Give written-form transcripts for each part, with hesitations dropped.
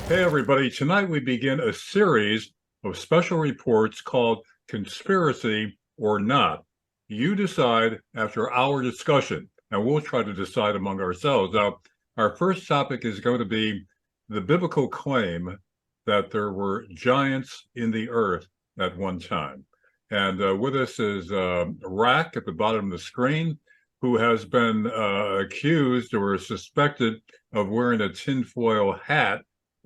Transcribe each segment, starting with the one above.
Hey, everybody. Tonight we begin a series of special reports called Conspiracy or Not. You decide after our discussion, and we'll try to decide among ourselves. Now, our first topic is going to be the biblical claim that there were giants in the earth at one time. And with us is Rack at the bottom of the screen, who has been accused or suspected of wearing a tinfoil hat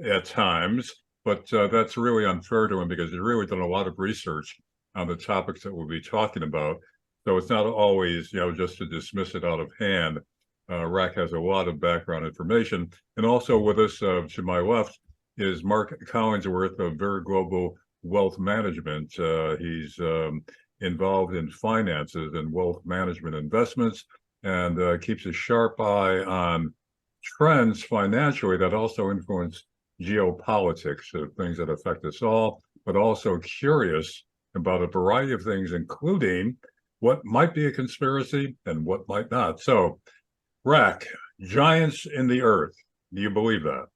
at times, but that's really unfair to him because he's really done a lot of research on the topics that we'll be talking about. So it's not always, just to dismiss it out of hand. Rack has a lot of background information. And also with us to my left is Mark Collingsworth of Very Global Wealth Management. He's involved in finances and wealth management investments and keeps a sharp eye on trends financially that also influence geopolitics, things that affect us all, but also curious about a variety of things, including what might be a conspiracy and what might not. So, Rack, giants in the earth. Do you believe that?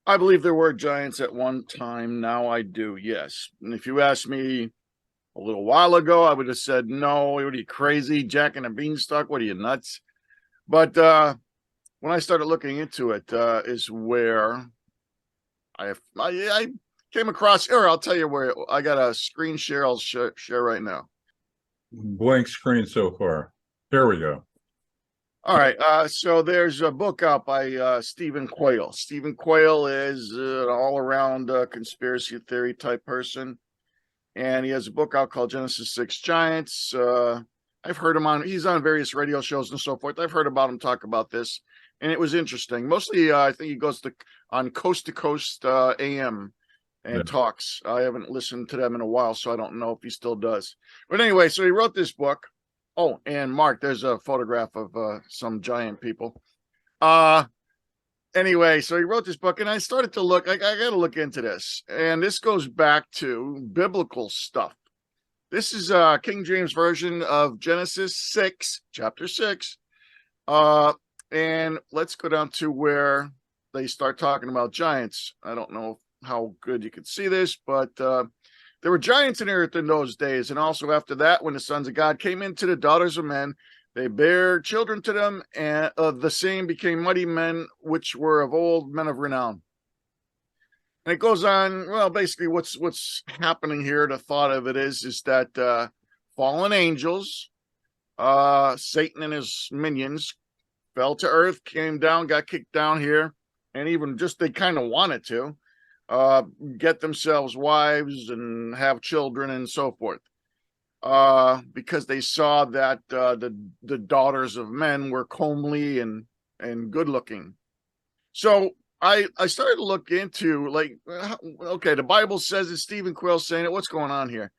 I believe there were giants at one time. Now I do, yes. And if you asked me a little while ago, I would have said, no, what are you crazy? Jack and a beanstalk? What are you, nuts? But when I started looking into it, is where I came across, or I'll tell you where I got a screen share. I'll share right now. Blank screen so far. Here we go. All right. So there's a book out by Stephen Quayle. Stephen Quayle is an all-around conspiracy theory type person, and he has a book out called Genesis 6 Giants. I've heard him he's on various radio shows and so forth. I've heard about him talk about this, and it was interesting. Mostly, I think he goes on Coast to Coast AM and talks. I haven't listened to them in a while, so I don't know if he still does. But anyway, so he wrote this book. Oh, and Mark, there's a photograph of some giant people. Anyway, so he wrote this book, and I started to look. I got to look into this, and this goes back to biblical stuff. This is King James version of Genesis 6, chapter 6. And let's go down to where they start talking about giants. I don't know how good you can see this, but there were giants in the earth in those days. And also after that, when the sons of God came into the daughters of men, they bare children to them, and the same became mighty men, which were of old, men of renown. And it goes on, well, basically what's happening here, the thought of it is that fallen angels, Satan and his minions, fell to earth, came down, got kicked down here, and even just they kind of wanted to get themselves wives and have children and so forth, because they saw that the daughters of men were comely and good looking. So I started to look into, like, okay, the Bible says it, Stephen Quayle saying it, what's going on here?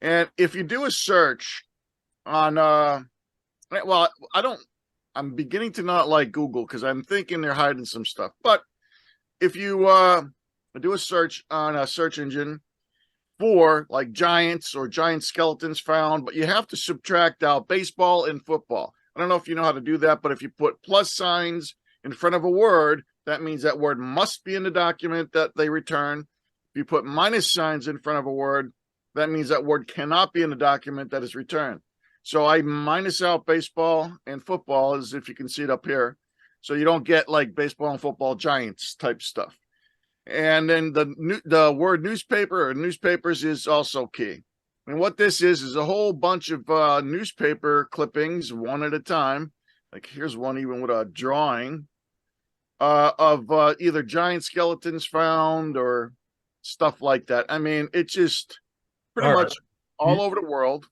And if you do a search on well, I'm beginning to not like Google because I'm thinking they're hiding some stuff. But if you do a search on a search engine for like giants or giant skeletons found, but you have to subtract out baseball and football. I don't know if you know how to do that, but if you put plus signs in front of a word, that means that word must be in the document that they return. If you put minus signs in front of a word, that means that word cannot be in the document that is returned. So I minus out baseball and football, as if you can see it up here. So you don't get like baseball and football giants type stuff. And then the word newspaper or newspapers is also key. And what this is a whole bunch of newspaper clippings, one at a time. Like here's one even with a drawing of either giant skeletons found or stuff like that. I mean, it's just pretty much all over the world.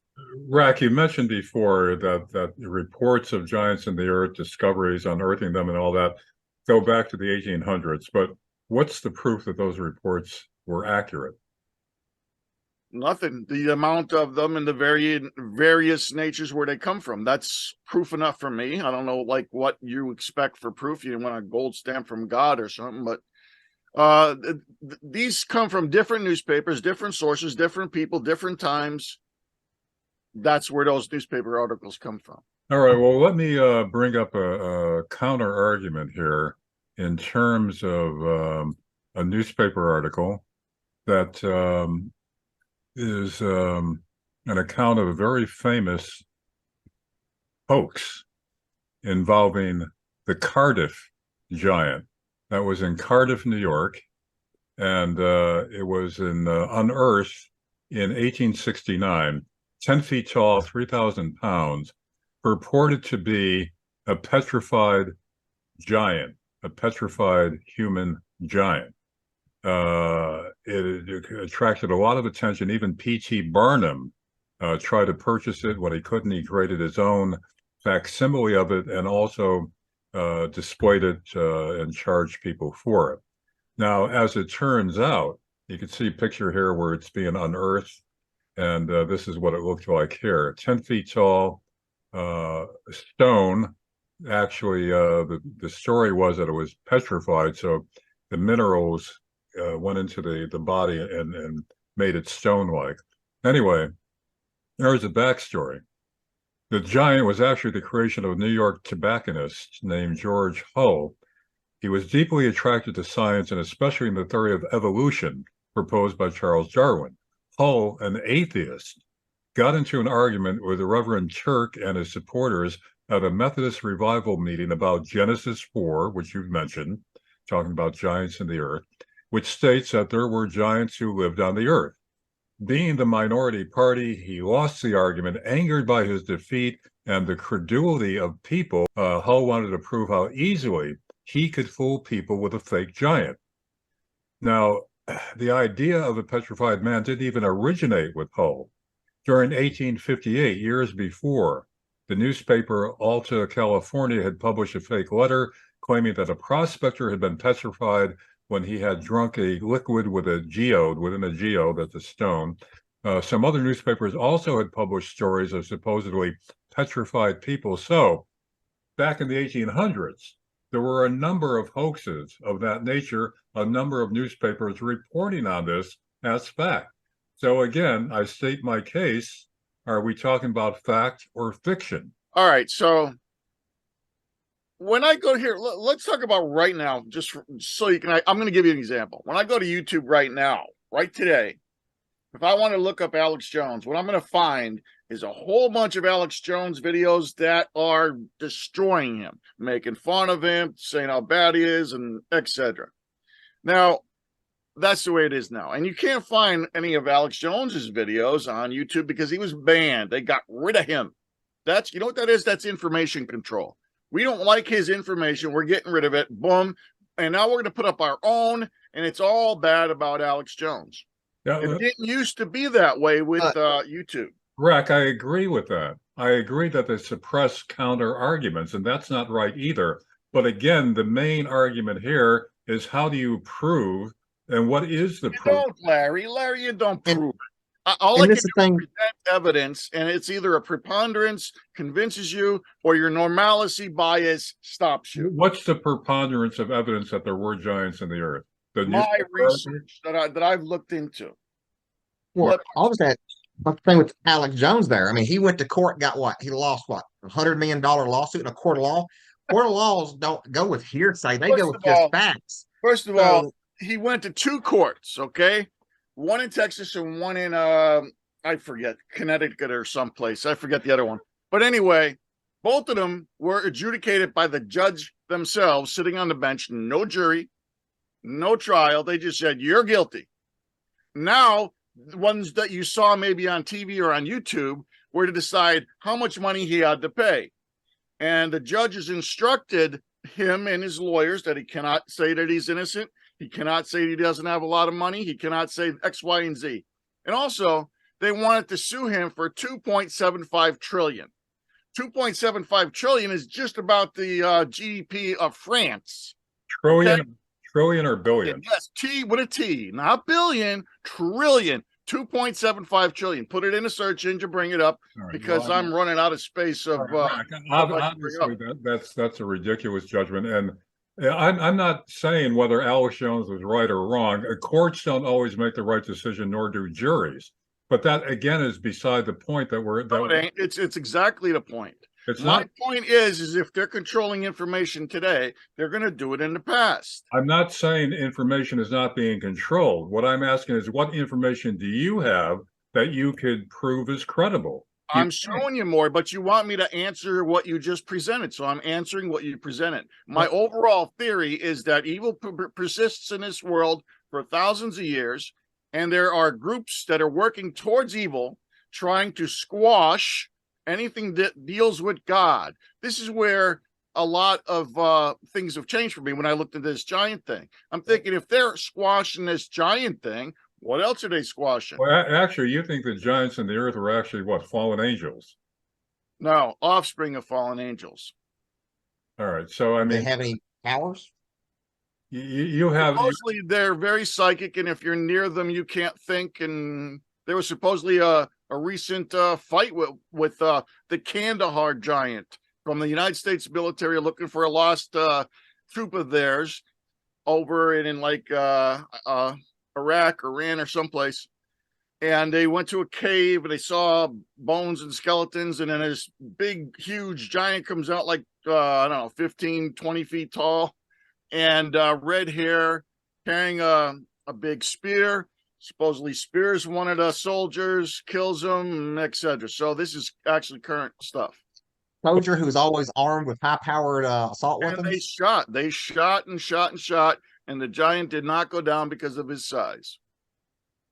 Rack, you mentioned before that the reports of giants in the earth, discoveries, unearthing them, and all that go back to the 1800s. But what's the proof that those reports were accurate? Nothing. The amount of them and the various natures where they come from. That's proof enough for me. I don't know, like, what you expect for proof. You want a gold stamp from God or something, but these come from different newspapers, different sources, different people, different times. That's where those newspaper articles come from. All right. Well, let me bring up a counter argument here in terms of a newspaper article that is an account of a very famous hoax involving the Cardiff giant. That was in Cardiff, New York, and it was unearthed in 1869, 10 feet tall, 3,000 pounds, purported to be a petrified giant, a petrified human giant. It attracted a lot of attention. Even P.T. Barnum tried to purchase it. When he couldn't, he created his own facsimile of it and also displayed it and charged people for it. Now, as it turns out, you can see a picture here where it's being unearthed, and this is what it looked like here. 10 feet tall, stone. Actually, the story was that it was petrified, so the minerals went into the body and made it stone-like. Anyway, there's a backstory. The giant was actually the creation of a New York tobacconist named George Hull. He was deeply attracted to science, and especially in the theory of evolution proposed by Charles Darwin. Hull, an atheist, got into an argument with the Reverend Turk and his supporters at a Methodist revival meeting about Genesis 4, which you've mentioned, talking about giants in the earth, which states that there were giants who lived on the earth. Being the minority party, he lost the argument, angered by his defeat and the credulity of people. Hull wanted to prove how easily he could fool people with a fake giant. Now, the idea of a petrified man didn't even originate with Hull. During 1858, years before, the newspaper Alta California had published a fake letter claiming that a prospector had been petrified when he had drunk a liquid with a geode, within a geode, that's a stone. Some other newspapers also had published stories of supposedly petrified people. So, back in the 1800s, there were a number of hoaxes of that nature, a number of newspapers reporting on this as fact. So again, I state my case. Are we talking about fact or fiction? All right, so when I go here, let's talk about right now, just so you can, I'm going to give you an example. When I go to YouTube right now, right today, if I want to look up Alex Jones, what I'm going to find is a whole bunch of Alex Jones videos that are destroying him, making fun of him, saying how bad he is, and etc. Now, that's the way it is now. And you can't find any of Alex Jones's videos on YouTube because he was banned. They got rid of him. That's, you know what that is? That's information control. We don't like his information. We're getting rid of it. Boom. And now we're going to put up our own, and it's all bad about Alex Jones. Yeah, it didn't used to be that way with YouTube. Rick, I agree with that. I agree that they suppress counter arguments, and that's not right either. But again, the main argument here is how do you prove, and what is the proof? Don't, Larry. Larry, you don't prove it. All I can do is present evidence, and it's either a preponderance convinces you or your normalcy bias stops you. What's the preponderance of evidence that there were giants in the earth? My research that I've looked into. Well, all of that. The thing with Alex Jones there, I mean, he went to court, got what? He lost what? $100 million lawsuit in a court of law. Court of laws don't go with hearsay; they go with just facts. First of all, he went to two courts. Okay, one in Texas and one in I forget, Connecticut or someplace. I forget the other one. But anyway, both of them were adjudicated by the judge themselves, sitting on the bench, no jury, no trial. They just said you're guilty. Now, the ones that you saw maybe on TV or on YouTube were to decide how much money he had to pay. And the judges instructed him and his lawyers that he cannot say that he's innocent. He cannot say he doesn't have a lot of money. He cannot say X, Y, and Z. And also, they wanted to sue him for $2.75 trillion. $2.75 trillion is just about the GDP of France. Trillion. Okay? Trillion or billion? Yes, T with a T, not billion, trillion, 2.75 trillion. Put it in a search engine, bring it up, right, because I'm running out of space of. Obviously, that's a ridiculous judgment, and I'm not saying whether Alex Jones was right or wrong. Courts don't always make the right decision, nor do juries. But that again is beside the point that we're. It's exactly the point. It's My not. point is if they're controlling information today, they're going to do it in the past. I'm not saying information is not being controlled. What I'm asking is, what information do you have that you could prove is credible? I'm showing you more, but you want me to answer what you just presented. So I'm answering what you presented. My overall theory is that evil persists in this world for thousands of years, and there are groups that are working towards evil, trying to squash anything that deals with God. This is where a lot of things have changed for me when I looked at this giant thing. I'm thinking, if they're squashing this giant thing, what else are they squashing? Well, actually, you think the giants in the earth are actually what, fallen angels? No, offspring of fallen angels. All right. So, I Do they mean, have any powers? you have, Supposedly they're very psychic, and if you're near them, you can't think. And there was supposedly a recent fight with the Kandahar giant from the United States military, looking for a lost troop of theirs over in like Iraq, Iran, or someplace. And they went to a cave and they saw bones and skeletons, and then this big, huge giant comes out like, I don't know, 15, 20 feet tall, and red hair, carrying a big spear. Supposedly spears one of the soldiers, kills him, etc. So this is actually current stuff. Soldier who was always armed with high-powered assault And weapons. they shot and shot and shot, and the giant did not go down because of his size.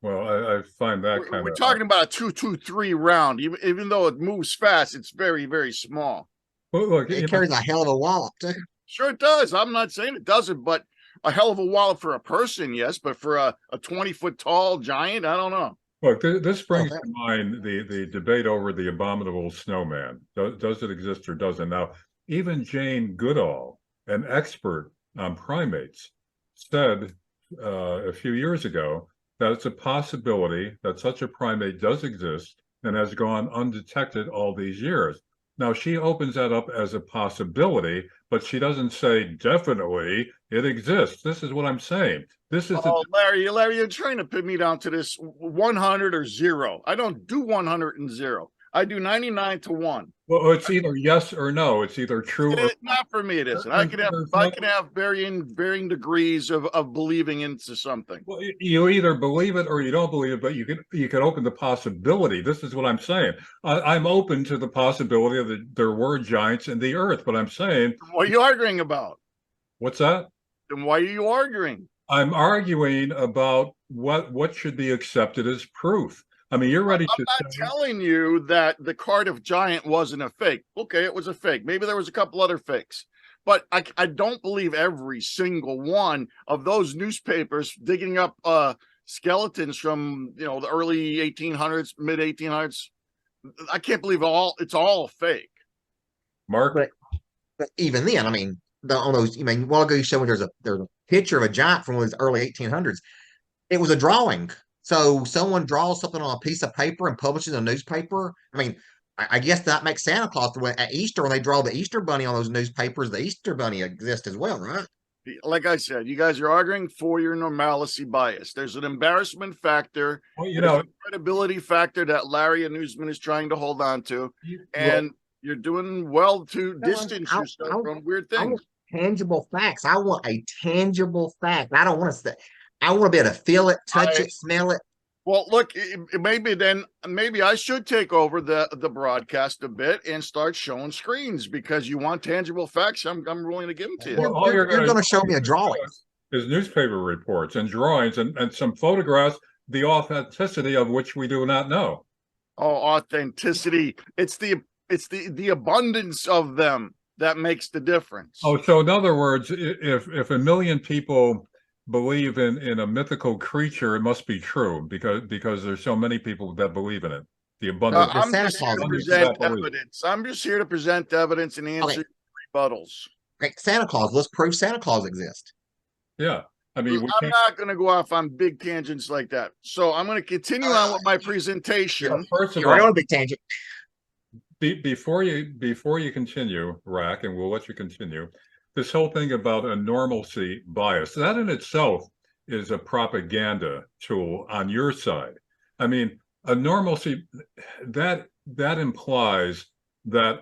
well, I find that kind We're of. talking about a 2-2-3 round. Even though it moves fast, it's very, very small. Well, look, It carries a hell of a wallop too. Sure, it does. I'm not saying it doesn't, but a hell of a wallet for a person, yes. But for a 20-foot tall giant, I don't know. look, this brings Okay. to mind the debate over the abominable snowman. Does it exist or doesn't? Now, even Jane Goodall, an expert on primates, said a few years ago that it's a possibility that such a primate does exist and has gone undetected all these years. Now, she opens that up as a possibility, but she doesn't say definitely it exists. This is what I'm saying. This is Oh, Larry, you're trying to pin me down to this 100 or 0. I don't do 100 and 0. I do 99 to 1. well, it's either yes or no. It's either true or Not for me. It isn't. There's I no- can have varying degrees of believing into something. well, you either believe it or you don't believe it, but you can open the possibility. This is what I'm saying. I'm open to the possibility that there were giants in the earth, but I'm saying, What are you arguing about? what's that? Then why are you arguing? I'm arguing about what should be accepted as proof. I mean, you're ready to I'm not say, telling you that the Cardiff Giant wasn't a fake. Okay, it was a fake. Maybe there was a couple other fakes, but I don't believe every single one of those newspapers digging up skeletons from the early 1800s, mid 1800s. I can't believe it's all fake. Mark. But even then, I mean, on those, I mean, a while ago you showed me there's a picture of a giant from those early 1800s. It was a drawing. So someone draws something on a piece of paper and publishes in a newspaper. I mean, I guess that makes Santa Claus at Easter when they draw the Easter bunny on those newspapers. The Easter bunny exists as well, right? Like I said, you guys are arguing for your normalcy bias. There's an embarrassment factor, Well, there's a credibility factor that Larry and Newsman is trying to hold on to, and you're doing well to distance yourself from weird I things. want tangible facts. I want a tangible fact. I don't want to. I want to be able to feel it, touch it, smell it. Well, look, maybe I should take over the broadcast a bit and start showing screens, because you want tangible facts. I'm willing to give them to you. Well, all You're gonna going to show me a drawing. Is newspaper reports and drawings and some photographs, the authenticity of which we do not know. Oh, authenticity. It's the abundance of them that makes the difference. Oh, so in other words, if a million people believe in a mythical creature, it must be true because there's so many people that believe in it. The abundance. I'm Santa just here to Claus present belief. evidence. I'm just here to present evidence and answer rebuttals. Okay, Santa Claus. Let's prove Santa Claus exists. Yeah. I mean, I'm not going to go off on big tangents like that. So I'm going to continue on with my presentation. First of You're right all, on a big tangent. before you continue, Rack, and we'll let you continue, this whole thing about a normalcy bias, that in itself is a propaganda tool on your side. I mean, a normalcy, that implies that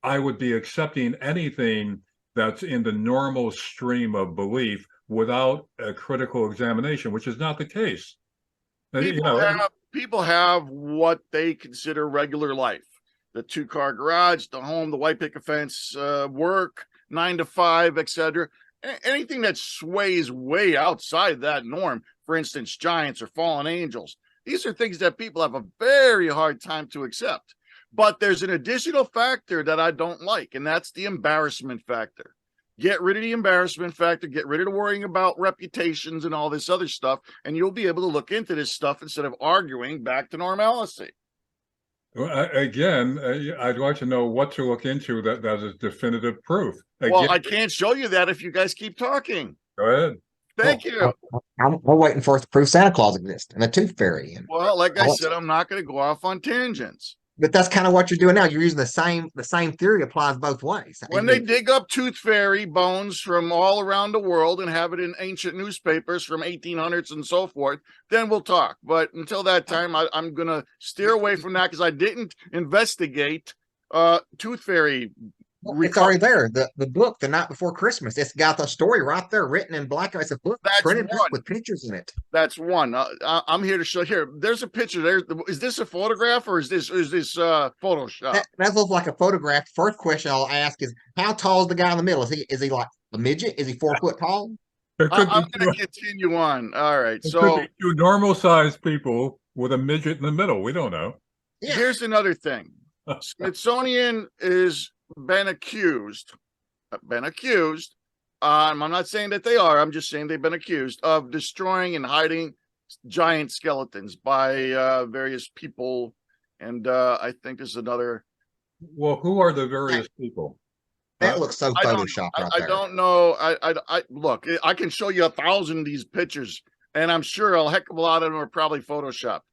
I would be accepting anything that's in the normal stream of belief without a critical examination, which is not the case. People have what they consider regular life: the 2-car garage, the home, the white picket fence, work, 9 to 5, etc. Anything that sways way outside that norm, for instance, giants or fallen angels, these are things that people have a very hard time to accept. But there's an additional factor that I don't like, and that's the embarrassment factor. Get rid of the embarrassment factor, get rid of the worrying about reputations and all this other stuff, and you'll be able to look into this stuff instead of arguing back to normalcy. Well, again, I'd like to know what to look into that is definitive proof. Again, Well, I can't show you that if you guys keep talking. go ahead. Thank you. We're waiting for us to prove Santa Claus exists and a tooth fairy. And Well, like I said, I'm not going to go off on tangents. but that's kind of what you're doing now. You're using the same theory applies both ways. When they dig up tooth fairy bones from all around the world and have it in ancient newspapers from 1800s and so forth, then we'll talk. But until that time, I'm going to steer away from that because I didn't investigate tooth fairy. It's already there. The book, The Night Before Christmas. It's got the story right there, written in black and white. It's a book, That's printed one. with pictures in it. That's one. I'm here to show. Here, there's a picture. There is this a photograph or is this Photoshop? That looks like a photograph. First question I'll ask is, how tall is the guy in the middle? Is he like a midget? Is he 4 foot tall? I'm going to continue on. All right. So two normal sized people with a midget in the middle. We don't know. Yeah. Here's another thing. Smithsonian is been accused. I'm not saying that they are. I'm just saying they've been accused of destroying and hiding giant skeletons by various people. And I think there's another. Well, who are the various people? That looks so photoshopped right I there. don't know. I look. I can show you 1,000 of these pictures, and I'm sure a heck of a lot of them are probably photoshopped.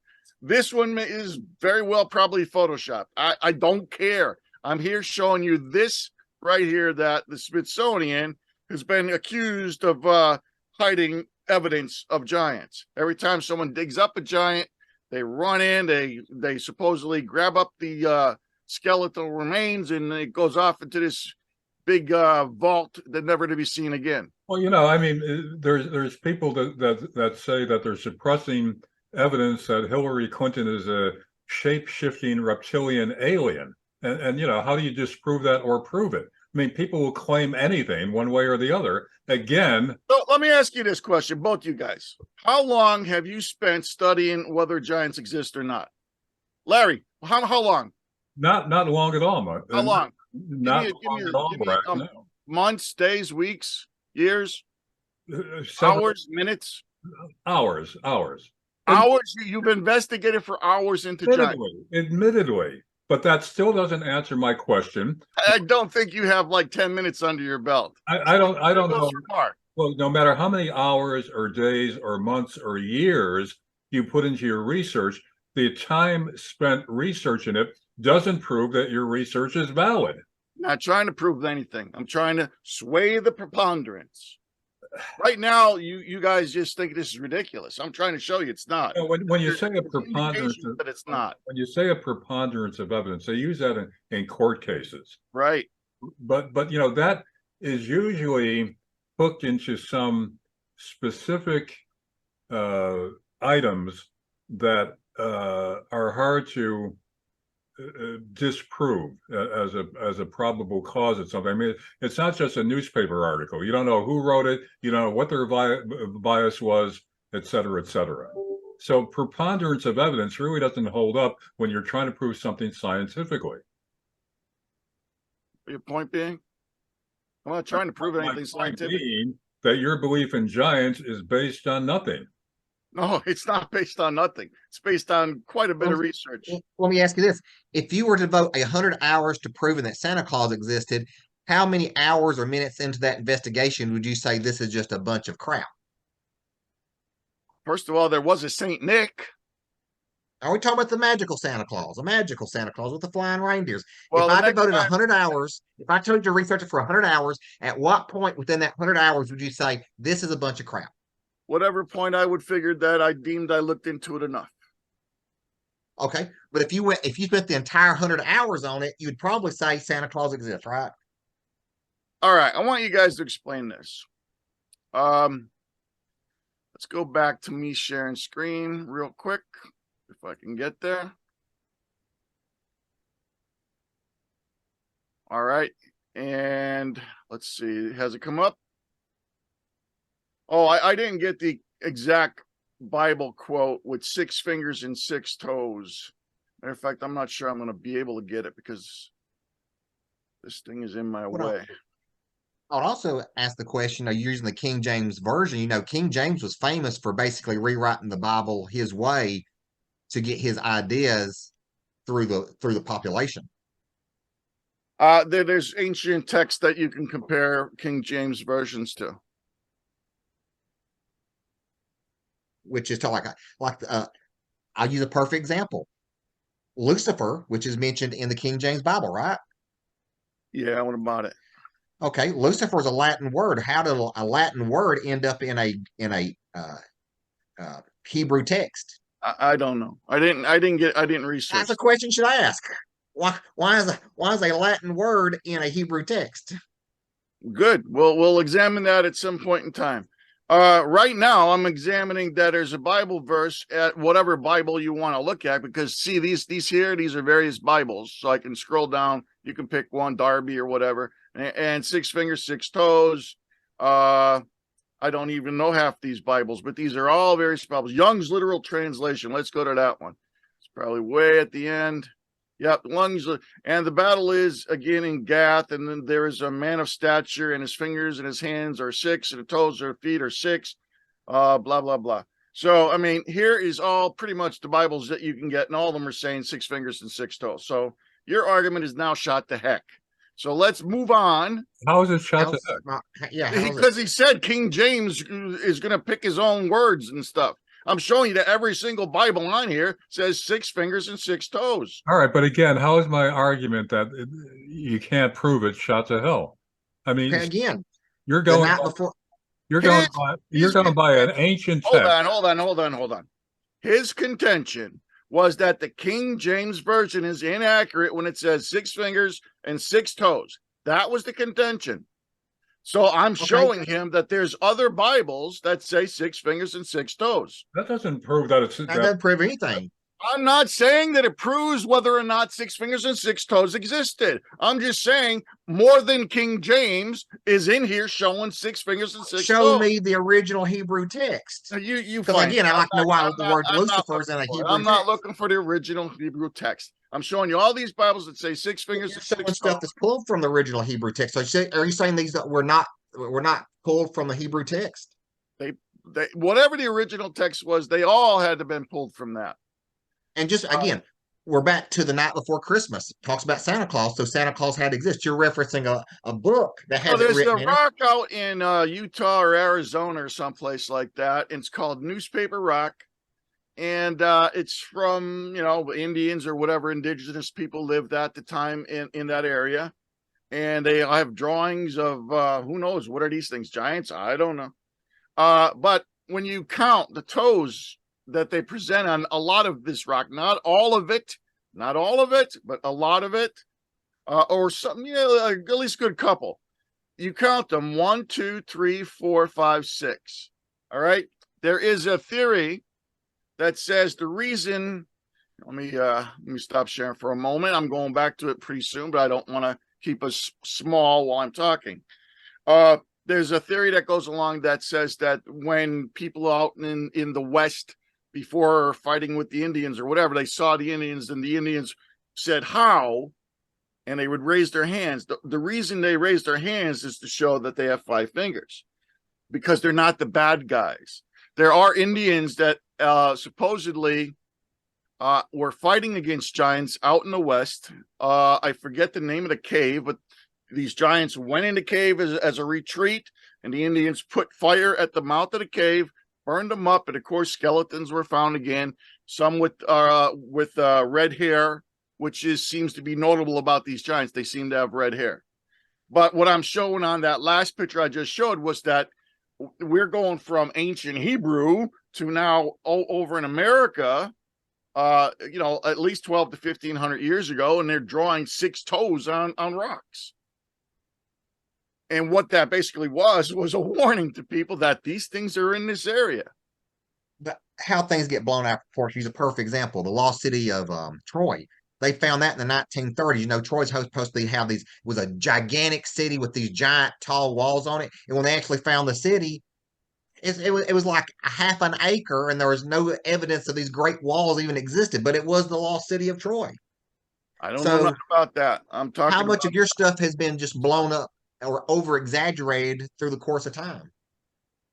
This one is very well probably photoshopped. I don't care. I'm here showing you this right here, that the Smithsonian has been accused of hiding evidence of giants. Every time someone digs up a giant, they run in, they supposedly grab up the skeletal remains, and it goes off into this big vault that never to be seen again. Well, I mean, there's people that say that they're suppressing evidence that Hillary Clinton is a shape-shifting reptilian alien. And how do you disprove that or prove it? I mean, people will claim anything one way or the other. Again, so let me ask you this question, both you guys. How long have you spent studying whether giants exist or not? Larry, how long? Not long at all, Mark. How long? Not long at all, Brad. No. Months, days, weeks, years, Several hours, minutes? hours. Hours? You've investigated for hours into giants. Admittedly, but that still doesn't answer my question. I don't think you have like 10 minutes under your belt. I don't know. Far. Well, no matter how many hours or days or months or years you put into your research, the time spent researching it doesn't prove that your research is valid. Not trying to prove anything. I'm trying to sway the preponderance. Right now, you guys just think this is ridiculous. I'm trying to show you it's not. When you say a preponderance, but it's not. When you say a preponderance of evidence, they use that in court cases, right? But that is usually hooked into some specific items that are hard to disprove as a probable cause of something. I mean, it's not just a newspaper article. You don't know who wrote it, what their bias was, et cetera, et cetera. So preponderance of evidence really doesn't hold up when you're trying to prove something scientifically. Your point being? I'm not trying to prove anything scientific. That your belief in giants is based on nothing. No, it's not based on nothing. It's based on quite a bit of research. Let me ask you this. If you were to devote 100 hours to proving that Santa Claus existed, how many hours or minutes into that investigation would you say this is just a bunch of crap? First of all, there was a Saint Nick. Are we talking about the magical Santa Claus? A magical Santa Claus with the flying reindeers. Well, if I devoted 100 hours, if I told you to research it for 100 hours, at what point within that 100 hours would you say this is a bunch of crap? Whatever point I would figure that I deemed I looked into it enough. Okay, but if you spent the entire 100 hours on it, you'd probably say Santa Claus exists, right? All right, I want you guys to explain this. Let's go back to me sharing screen real quick, if I can get there. All right, and let's see, has it come up? Oh, I didn't get the exact Bible quote with 6 fingers and 6 toes. Matter of fact, I'm not sure I'm going to be able to get it because this thing is in my way. I would also ask the question, are you using the King James Version? You know, King James was famous for basically rewriting the Bible his way to get his ideas through the population. There's ancient texts that you can compare King James versions to. Which is to I'll use a perfect example. Lucifer, which is mentioned in the King James Bible, right? Yeah, what about it? Okay, Lucifer is a Latin word. How did a Latin word end up in a Hebrew text? I don't know. I didn't research. That's a question should I ask. Why is a Latin word in a Hebrew text? Good. We'll examine that at some point in time. Right now, I'm examining that there's a Bible verse at whatever Bible you want to look at, because see these are various Bibles. So I can scroll down. You can pick one, Darby or whatever, and 6 fingers, 6 toes. I don't even know half these Bibles, but these are all various Bibles. Young's literal translation. Let's go to that one. It's probably way at the end. Yep, lungs, and the battle is again in Gath, and then there is a man of stature, and his fingers and his hands are 6, and the toes or feet are 6, blah, blah, blah. So, I mean, here is all pretty much the Bibles that you can get, and all of them are saying 6 fingers and 6 toes. So your argument is now shot to heck. So let's move on. How is it shot to heck? Yeah, because he said King James is going to pick his own words and stuff. I'm showing you that every single Bible on here says 6 fingers and 6 toes. All right, but again, how is my argument that you can't prove it shot to hell? I mean, again, you're going by an ancient text. Hold on. His contention was that the King James Version is inaccurate when it says 6 fingers and 6 toes. That was the contention. So I'm showing him that there's other Bibles that say 6 fingers and 6 toes. That doesn't prove that it's. That doesn't prove anything. I'm not saying that it proves whether or not 6 fingers and 6 toes existed. I'm just saying more than King James is in here showing 6 fingers and 6 toes. Show me the original Hebrew text. Because again, I like to know why the word Lucifer is in a Hebrew text. I'm not looking for the original Hebrew text. I'm showing you all these Bibles that say 6 fingers and 6 toes. Stuff that's pulled from the original Hebrew text. So are you saying these that were not pulled from the Hebrew text? They whatever the original text was, they all had to have been pulled from that. And just again, we're back to the night before Christmas. It talks about Santa Claus, so Santa Claus had to exist. You're referencing a book that has it written in it. There's a rock out in Utah or Arizona or someplace like that. It's called Newspaper Rock. And it's from, Indians or whatever indigenous people lived at the time in that area. And they have drawings of, who knows, what are these things? Giants? I don't know. But when you count the toes that they present on a lot of this rock, not all of it, but a lot of it, or something, at least a good couple. You count them 1, 2, 3, 4, 5, 6. All right. There is a theory that says the reason. Let me stop sharing for a moment. I'm going back to it pretty soon, but I don't want to keep us small while I'm talking. There's a theory that goes along that says that when people out in the West, before fighting with the Indians or whatever, they saw the Indians and the Indians said, how? And they would raise their hands. The reason they raise their hands is to show that they have 5 fingers, because they're not the bad guys. There are Indians that supposedly were fighting against giants out in the West. I forget the name of the cave, but these giants went in the cave as a retreat, and the Indians put fire at the mouth of the cave, burned them up, and of course skeletons were found again, some with red hair, which seems to be notable about these giants. They seem to have red hair. But what I'm showing on that last picture I just showed was that we're going from ancient Hebrew to now over in America, at least 12 to 1500 years ago, and they're drawing 6 toes on rocks. And what that basically was a warning to people that these things are in this area. But how things get blown out of proportion is a perfect example. The lost city of Troy. They found that in the 1930s. You know, Troy's supposed to have these, was a gigantic city with these giant tall walls on it. And when they actually found the city, it was like a half an acre, and there was no evidence of these great walls even existed, but it was the lost city of Troy. I don't know nothing about that. I'm talking How much about of your stuff has been just blown up or over exaggerated through the course of time?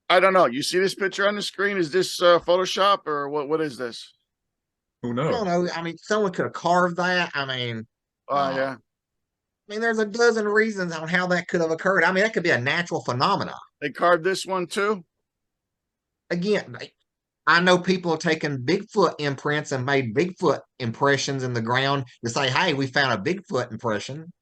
I don't know. You see this picture on the screen? Is this Photoshop or what is this? Who I knows? don't know. I mean, someone could have carved that. I mean, Yeah. I mean, there's a dozen reasons on how that could have occurred. I mean, that could be a natural phenomenon. They carved this one too. Again, I know people have taken Bigfoot imprints and made Bigfoot impressions in the ground to say, hey, we found a Bigfoot impression.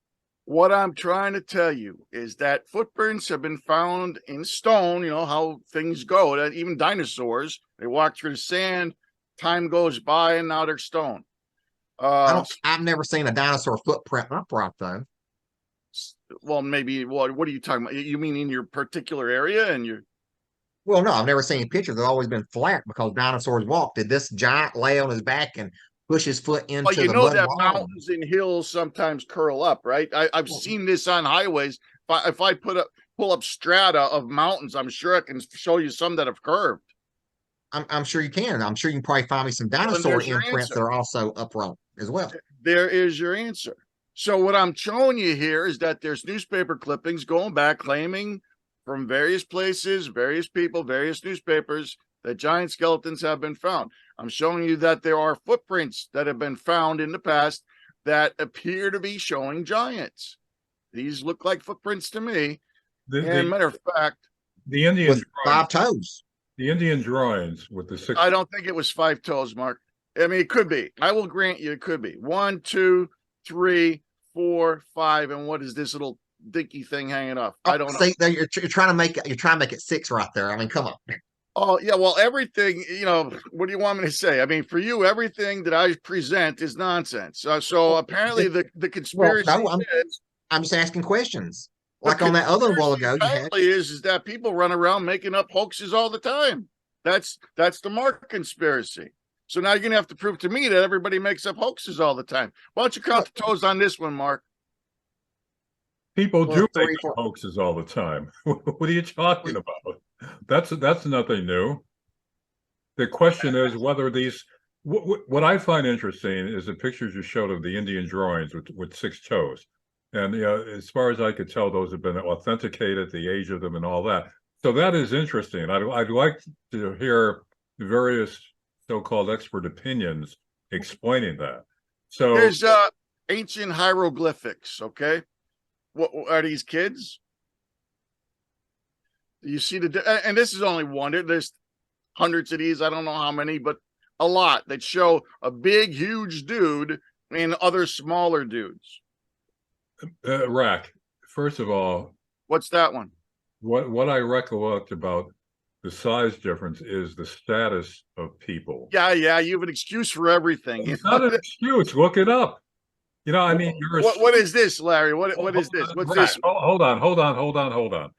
What I'm trying to tell you is that footprints have been found in stone. You know how things go. That even dinosaurs, they walk through the sand, time goes by, and now they're stone. I've never seen a dinosaur footprint upright though. Well, maybe what are you talking about? You mean in your particular area and you're Well, no, I've never seen pictures. They've always been flat because dinosaurs walked. Did this giant lay on his back and push his foot well, into you the know mud that wall? mountains and hills sometimes curl up, right? I've seen this on highways. If I pull up strata of mountains, I'm sure I can show you some that have curved. I'm sure you can. I'm sure you can probably find me some Well, then dinosaur there's your imprints answer. that are also upright as well. There is your answer. So what I'm showing you here is that there's newspaper clippings going back claiming from various places, various people, various newspapers that giant skeletons have been found. I'm showing you that there are footprints that have been found in the past that appear to be showing giants. These look like footprints to me. And matter of fact, The Indian With 5 toes. the Indian drawings with the 6. I don't think it was 5 toes, Mark. I mean, it could be. I will grant you it could be. 1, 2, 3, 4, 5. And what is this little dinky thing hanging off? I don't know. See, you're trying to make it 6 right there. I mean, come on. Oh, yeah. Well, everything, what do you want me to say? I mean, for you, everything that I present is nonsense. So apparently the conspiracy I'm just asking questions. Like on that other while ago, you had is that people run around making up hoaxes all the time. That's the Mark conspiracy. So now you're gonna have to prove to me that everybody makes up hoaxes all the time. Why don't you count the toes on this one, Mark? People Well, do three, make four. hoaxes all the time. What are you talking about? That's nothing new. The question is whether these. What I find interesting is the pictures you showed of the Indian drawings with 6 toes, and as far as I could tell, those have been authenticated, the age of them, and all that. So that is interesting. I'd like to hear various so-called expert opinions explaining that. So There's ancient hieroglyphics. Okay, what are these kids? You see and this is only one. There's hundreds of these. I don't know how many, but a lot that show a big, huge dude and other smaller dudes. Rack, first of all, What's that one? what I recollect about the size difference is the status of people. Yeah, you have an excuse for everything. It's not an excuse. Look it up. I mean, what is this, Larry? What is this? What's this? Hold on.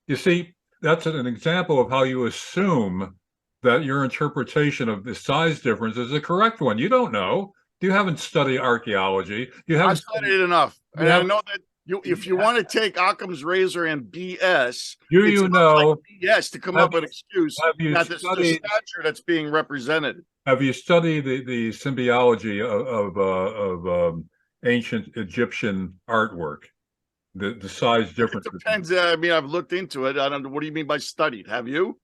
You see, that's an example of how you assume that your interpretation of the size difference is the correct one. You don't know. You haven't studied archaeology. You haven't I've studied it enough, and I know that if you want to take Occam's razor and BS, BS to come up with an excuse that the stature that's being represented. Have you studied the symbiology of ancient Egyptian artwork? The size difference. It depends. I mean, I've looked into it. I don't know. What do you mean by studied? Have you?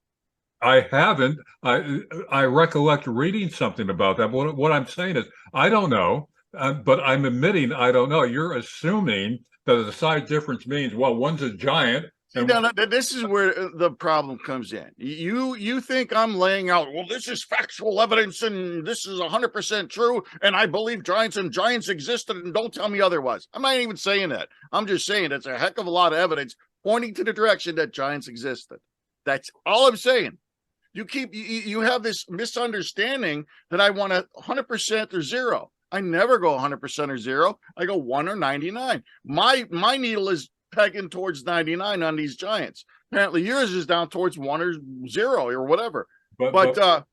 I haven't. I recollect reading something about that. But what I'm saying is, I don't know. But I'm admitting I don't know. You're assuming that the size difference means, well, one's a giant. This is where the problem comes in. You think I'm laying out, well, this is factual evidence and this is 100% true, and I believe giants existed, and don't tell me otherwise. I'm not even saying that. I'm just saying it's a heck of a lot of evidence pointing to the direction that giants existed. That's all I'm saying. You have this misunderstanding that I want 100% or zero. I never go 100% or zero. I go 1 or 99. My needle is pegging towards 99 on these giants. Apparently yours is down towards 1 or 0 or whatever. But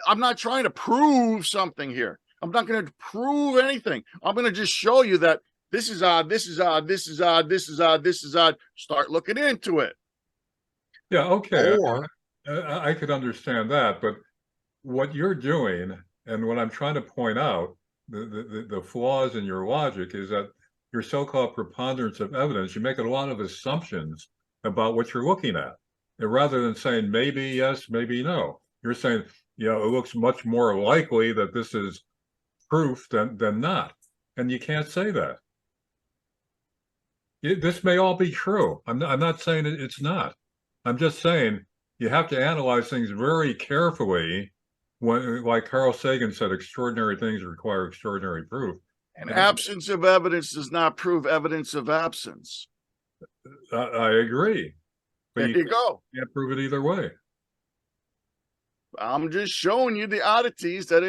I'm not trying to prove something here. I'm not going to prove anything. I'm going to just show you that this is odd, this is odd, this is odd, this is odd, this is odd. Start looking into it. yeah, okay. Or I could understand that, but what you're doing, and what I'm trying to point out, the flaws in your logic is that your so-called preponderance of evidence, you make a lot of assumptions about what you're looking at. And rather than saying maybe yes, maybe no, you're saying, you know, it looks much more likely that this is proof than not. And you can't say that. This may all be true. I'm not saying it's not. I'm just saying you have to analyze things very carefully. When, like Carl Sagan said, extraordinary things require extraordinary proof. And absence of evidence does not prove evidence of absence. I agree. But There you go. can't prove it either way. I'm just showing you the oddities that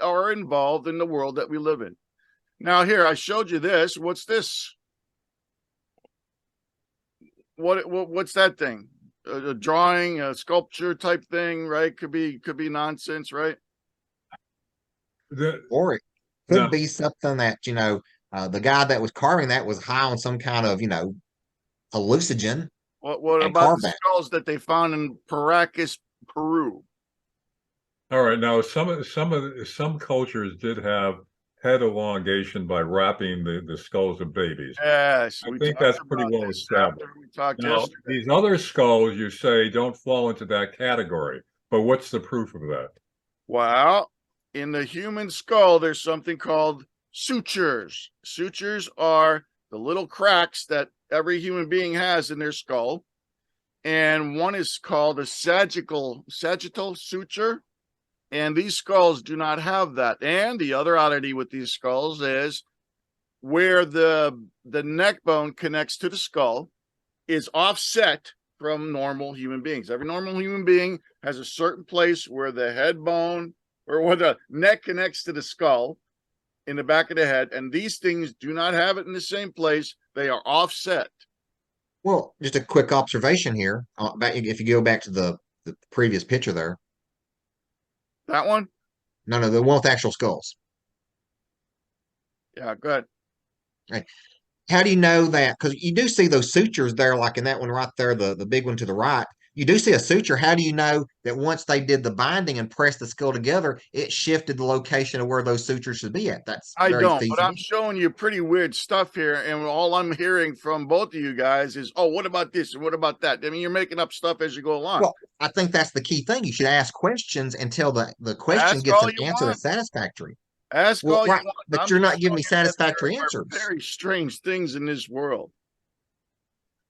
are involved in the world that we live in. Now, here, I showed you this. What's this? What's that thing? A drawing, a sculpture type thing, right? Could be nonsense, right? or it could No. be something that, you know, the guy that was carving that was high on some kind of, you know, hallucinogen. What And about carve the that. skulls that they found in Paracas, Peru? All right. Now, some cultures did have head elongation by wrapping the skulls of babies. Yes, I we think talked that's pretty about well this established. after we talked Now, yesterday. these other skulls you say don't fall into that category, but what's the proof of that? Well, in the human skull, there's something called sutures. Sutures are the little cracks that every human being has in their skull. And one is called a sagittal suture. And these skulls do not have that. And the other oddity with these skulls is where the neck bone connects to the skull is offset from normal human beings. Every normal human being has a certain place where the head bone or where the neck connects to the skull in the back of the head. And these things do not have it in the same place. They are offset. Well, just a quick observation here. If you go back to the previous picture there, That one? no, the one with actual skulls. Yeah, good. How do you know that? Because you do see those sutures there, like in that one right there, the big one to the right. You do see a suture. How do you know that once they did the binding and pressed the skull together, it shifted the location of where those sutures should be at? That's I very don't, but feasible. I'm showing you pretty weird stuff here. And all I'm hearing from both of you guys is, oh, what about this? And what about that? I mean, you're making up stuff as you go along. Well, I think that's the key thing. You should ask questions until the question Ask gets all an you answer want. that's satisfactory. Ask Well, all you right, want. but I'm you're just not giving me showing you that satisfactory there are answers. very strange things in this world.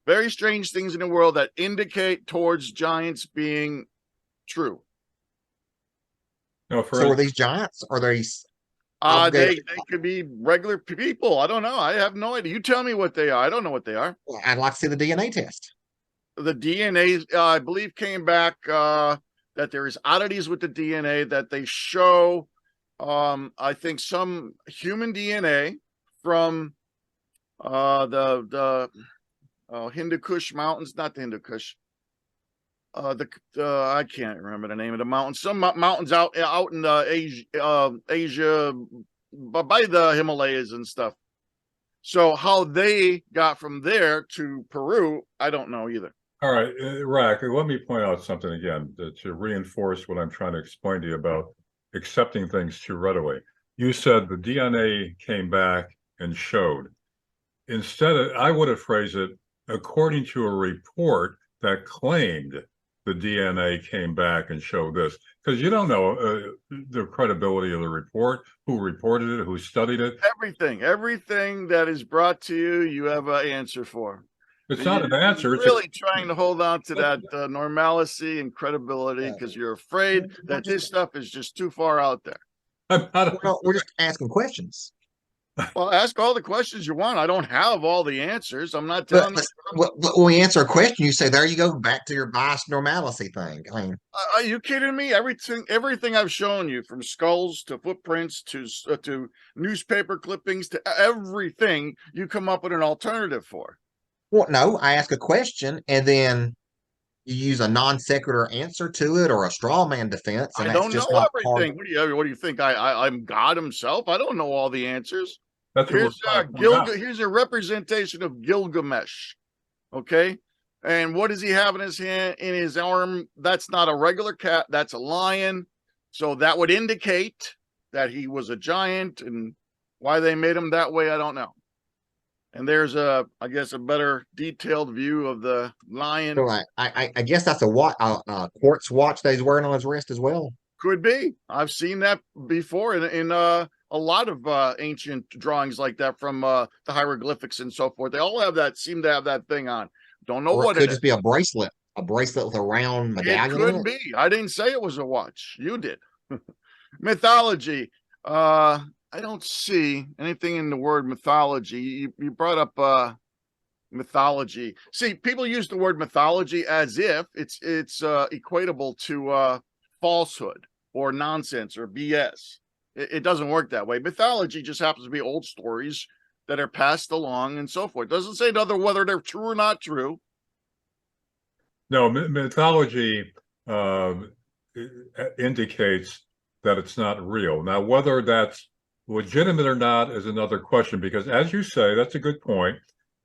Very strange things in the world that indicate towards giants being true. No, for So are these giants? Are they? They could be regular people. I don't know. I have no idea. You tell me what they are. I don't know what they are. I'd like to see the DNA test. The DNA, I believe, came back that there is oddities with the DNA that they show. I think some human DNA from the Hindu Kush mountains, not the Hindu Kush. I can't remember the name of the mountain. Some mountains out in Asia by the Himalayas and stuff. So how they got from there to Peru, I don't know either. all right, Rack, let me point out something again to reinforce what I'm trying to explain to you about accepting things too readily. You said the DNA came back and showed. Instead, I would have phrased it according to a report that claimed the DNA came back and showed this, because you don't know the credibility of the report, who reported it, who studied it. Everything that is brought to you, you have an answer for. It's not an answer. You're It's really trying to hold on to that normalcy and credibility because you're afraid that this stuff is just too far out there. I'm not, Well, we're just asking questions. Well, ask all the questions you want. I don't have all the answers. I'm not But, telling you. when we answer a question, you say, there you go, back to your bias normalcy thing. I mean, Are you kidding me? Everything I've shown you, from skulls to footprints to newspaper clippings to everything, you come up with an alternative for. well, no, I ask a question and then you use a non sequitur answer to it or a straw man defense, and I that's don't know just not part. everything. What do you think? I'm God himself? I don't know all the answers. That's what we're Here's trying to point out. Here's a representation of Gilgamesh. Okay. And what does he have in his hand, in his arm? That's not a regular cat, that's a lion. So that would indicate that he was a giant, and why they made him that way, I don't know. And there's I guess a better detailed view of the lion. So I guess that's a quartz watch that he's wearing on his wrist as well. Could be. I've seen that before in a lot of ancient drawings like that from the hieroglyphics and so forth. They all have that, seem to have that thing on. Don't know Or what it could it is. just be a bracelet with a round It medallion could in it. be. I didn't say it was a watch. You did. Mythology. I don't see anything in the word mythology. You brought up mythology. See, people use the word mythology as if it's equatable to falsehood or nonsense or BS. It doesn't work that way. Mythology just happens to be old stories that are passed along and so forth. It doesn't say whether they're true or not true. No, mythology indicates that it's not real. Now, whether that's legitimate or not is another question, because as you say, that's a good point.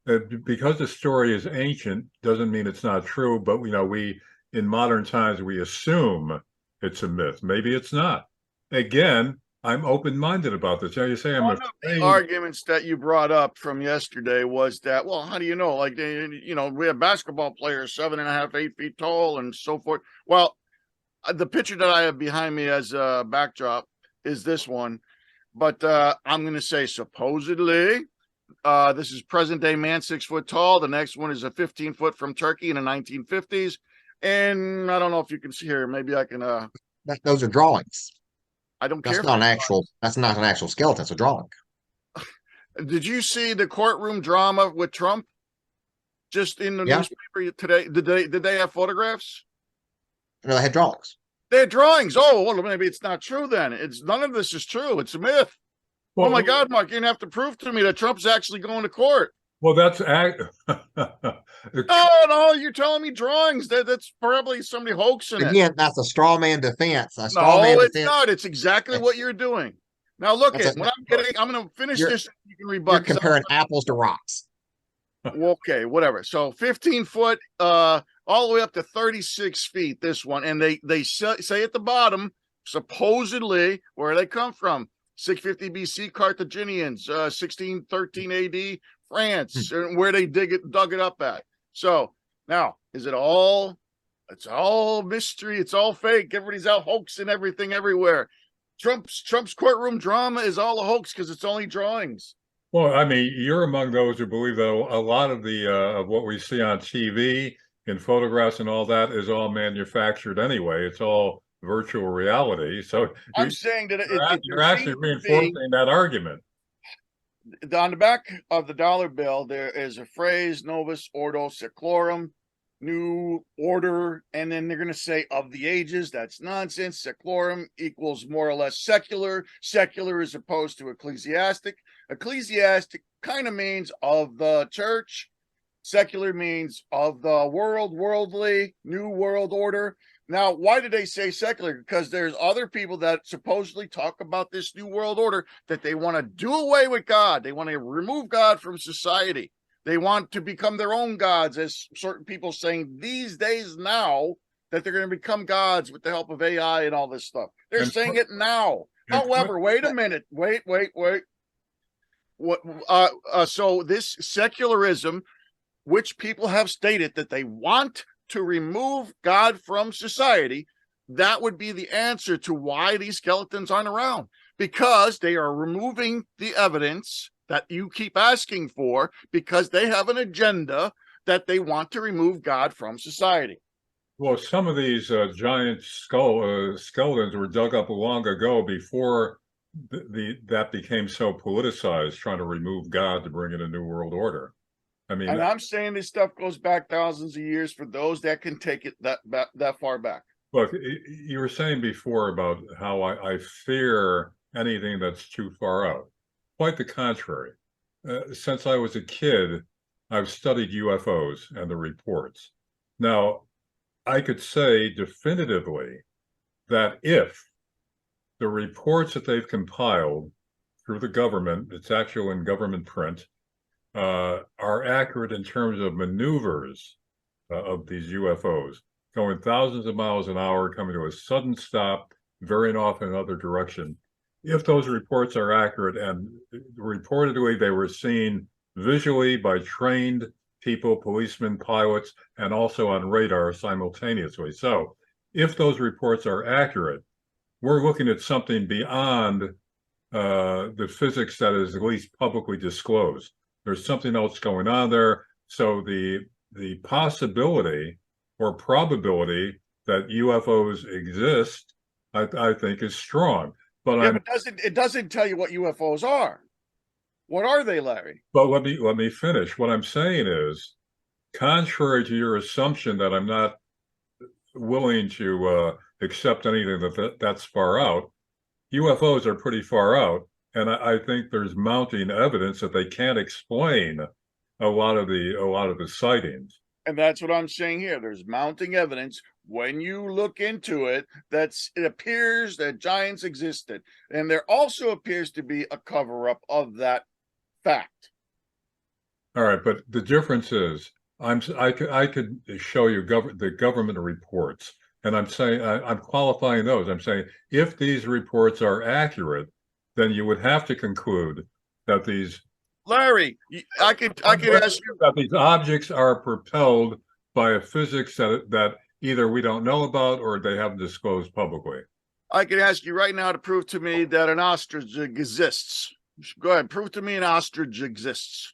Because the story is ancient doesn't mean it's not true, but we in modern times we assume it's a myth. Maybe it's not. Again, I'm open-minded about this. You say I'm One of the arguments that you brought up from yesterday was that, well, how do you know? Like, we have basketball players 7.5, 8 feet tall and so forth. Well, the picture that I have behind me as a backdrop is this one, but I'm going to say supposedly this is present day man 6 foot tall. The next one is a 15 foot from Turkey in the 1950s. And I don't know if you can see here. Maybe I can. Those are drawings. I don't care. That's not an actual skeleton. It's a drawing. Did you see the courtroom drama with Trump just in the newspaper today? Did they have photographs? No, they had drawings. They had drawings. Oh, well, maybe it's not true then. None of this is true. It's a myth. Well, oh my God, Mark, you're gonna have to prove to me that Trump's actually going to court. Well, that's no, you're telling me drawings. That's probably somebody hoaxing it. Again, that's a straw man defense. It's not. It's exactly what you're doing. Now look at when I'm going to finish this. You can rebut. You're comparing apples to rocks. Okay, whatever. So 15 foot, all the way up to 36 feet. This one, and they say at the bottom, supposedly, where they come from. 650 BC Carthaginians, 1613 AD France, and where they dug it up at. So now, is it all? It's all mystery. It's all fake. Everybody's out hoaxing everything everywhere. Trump's courtroom drama is all a hoax because it's only drawings. Well, I mean, you're among those who believe that a lot of the of what we see on TV and photographs and all that is all manufactured anyway. It's all virtual reality. So I'm saying that you're actually reinforcing that argument. On the back of the dollar bill, there is a phrase, Novus Ordo Seclorum, new order, and then they're going to say of the ages. That's nonsense. Seclorum equals more or less secular. Secular as opposed to ecclesiastic. Ecclesiastic kind of means of the church. Secular means of the world, worldly, new world order. Now, why did they say secular? Because there's other people that supposedly talk about this new world order that they want to do away with God. They want to remove God from society. They want to become their own gods, as certain people saying these days now that they're going to become gods with the help of AI and all this stuff. They're saying it now. However, wait a minute. Wait. What? So this secularism, which people have stated that they want to remove God from society, that would be the answer to why these skeletons aren't around, because they are removing the evidence that you keep asking for, because they have an agenda that they want to remove God from society. Well, some of these giant skeletons were dug up long ago before that became so politicized, trying to remove God to bring in a new world order. I mean, And I'm saying this stuff goes back thousands of years for those that can take it that far back. look, you were saying before about how I fear anything that's too far out. Quite the contrary. Since I was a kid, I've studied UFOs and the reports. Now, I could say definitively that if the reports that they've compiled through the government, it's actual in government print, are accurate in terms of maneuvers of these UFOs, going thousands of miles an hour, coming to a sudden stop, veering off in another direction. If those reports are accurate, and reportedly they were seen visually by trained people, policemen, pilots, and also on radar simultaneously. So if those reports are accurate, we're looking at something beyond the physics that is at least publicly disclosed. There's something else going on there. So the possibility or probability that UFOs exist, I think, is strong. But yeah, but it doesn't tell you what UFOs are. What are they, Larry? But let me finish. What I'm saying is, contrary to your assumption that I'm not willing to accept anything that's far out, UFOs are pretty far out, and I think there's mounting evidence that they can't explain a lot of the sightings. And that's what I'm saying here. There's mounting evidence when you look into it that it appears that giants existed, and there also appears to be a cover-up of that fact. All right, but the difference is, I could show you the government reports, and I'm saying I'm qualifying those. I'm saying if these reports are accurate, then you would have to conclude that these Larry, I could ask you that these objects are propelled by a physics that either we don't know about or they haven't disclosed publicly. I can ask you right now to prove to me that an ostrich exists. Go ahead, prove to me an ostrich exists.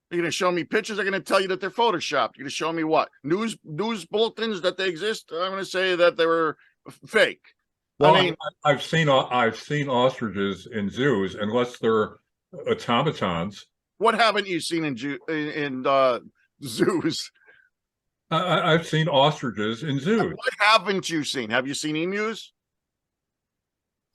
You're going to show me pictures. I'm going to tell you that they're photoshopped. You're going to show me what? News bulletins that they exist? I'm going to say that they were fake. Well, I mean, I've seen ostriches in zoos, unless they're automatons. what haven't you seen in zoos? I've seen ostriches in zoos. What haven't you seen? Have you seen emus?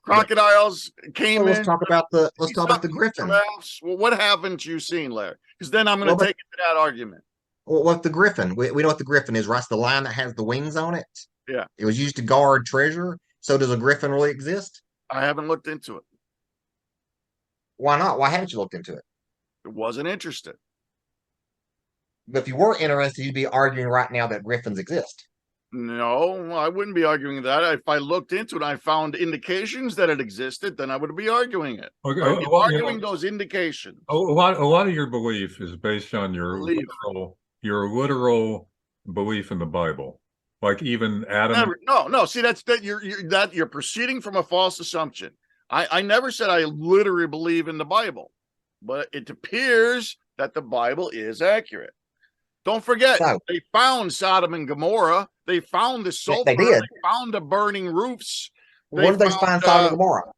Crocodiles, caimans. Let's talk about the griffin. Giraffes? Well, what haven't you seen, Larry? Because then I'm going to take it to that argument. Well, what the griffin? We know what the griffin is, right? It's the lion that has the wings on it. Yeah. It was used to guard treasure. So does a griffin really exist? I haven't looked into it. Why not? Why haven't you looked into it? It wasn't interested. But if you were interested, you'd be arguing right now that griffins exist. No, I wouldn't be arguing that. If I looked into it and I found indications that it existed, then I would be arguing it. Okay, I'd be arguing those indications. A lot of your belief is based on your literal belief in the Bible. Like even Adam. No. See, you're proceeding from a false assumption. I never said I literally believe in the Bible, but it appears that the Bible is accurate. Don't forget, they found Sodom and Gomorrah. They found the sulfur. They did. They found the burning roofs. When did they find Sodom and Gomorrah?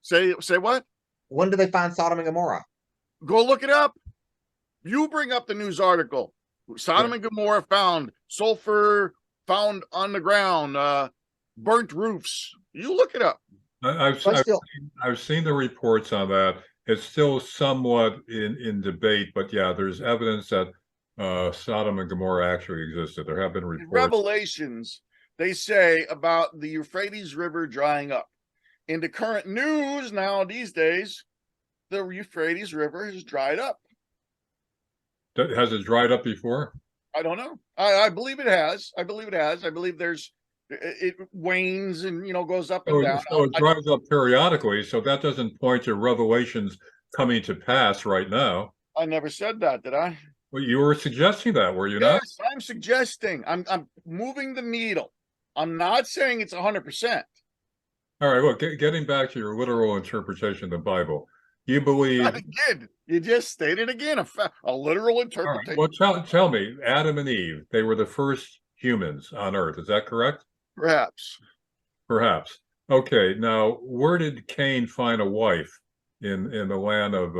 Say what? When did they find Sodom and Gomorrah? Go look it up. You bring up the news article. Sodom and Gomorrah found sulfur, found on the ground, burnt roofs. You look it up. I've seen the reports on that. It's still somewhat in debate, but yeah, there's evidence that Sodom and Gomorrah actually existed. There have been reports. Revelations, they say about the Euphrates River drying up. In the current news now these days, the Euphrates River has dried up. Has it dried up before? I don't know. I believe it has. I believe it wanes and goes up and down. So it dries up periodically. So that doesn't point to revelations coming to pass right now. I never said that, did I? Well, you were suggesting that, were you not? Yes, I'm suggesting. I'm moving the needle. I'm not saying it's 100%. All right. Well, getting back to your literal interpretation of the Bible, you believe. I did. You just stated again a literal interpretation. Right. Well, tell me, Adam and Eve, they were the first humans on Earth. Is that correct? Perhaps. Okay, now where did Cain find a wife in the land of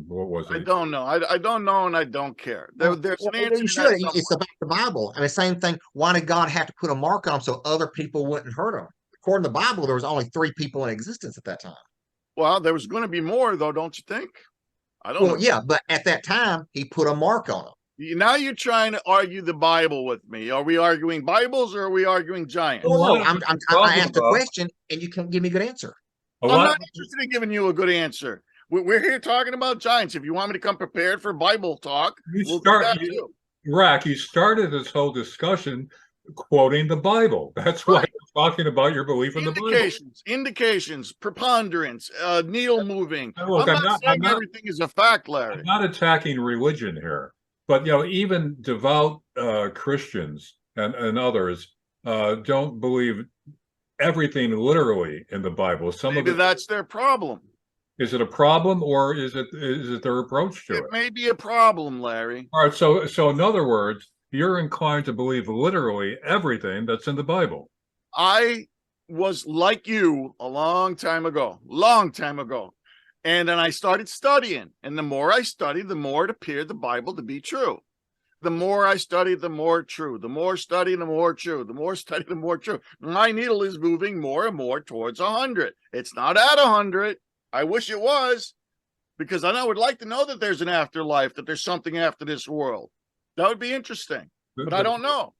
what was I it? don't know. I don't know, and I don't care. There's an answer You to should. that somewhere. It's about the Bible. I mean, same thing. Why did God have to put a mark on them so other people wouldn't hurt them? According to the Bible, there was only 3 people in existence at that time. Well, there was going to be more, though, don't you think? I don't Well, know. yeah, but at that time, he put a mark on them. Now you're trying to argue the Bible with me. Are we arguing Bibles or are we arguing giants? A lot No, of I talking asked a about question and you can't give me a good answer. a I'm lot. not interested in giving you a good answer. We're here talking about giants. If you want me to come prepared for Bible talk, You we'll do start, that you, too. Rack. You started this whole discussion quoting the Bible. That's why Right. you're talking about your belief in the Bible. Indications, preponderance, needle moving. And look, I'm not saying everything is a fact, I'm Larry. not attacking religion here, but even devout Christians and others don't believe everything literally in the Bible. Some Maybe of it, that's their problem. is it a problem or is it their approach to It it? may be a problem, Larry. All right, so in other words, you're inclined to believe literally everything that's in the Bible. I was like you a long time ago. And then I started studying. And the more I studied, the more it appeared the Bible to be true. The more I studied, the more true. The more study, the more true. The more study, the more true. My needle is moving more and more towards 100. It's not at 100. I wish it was, because I would like to know that there's an afterlife, that there's something after this world. That would be interesting, but I don't know.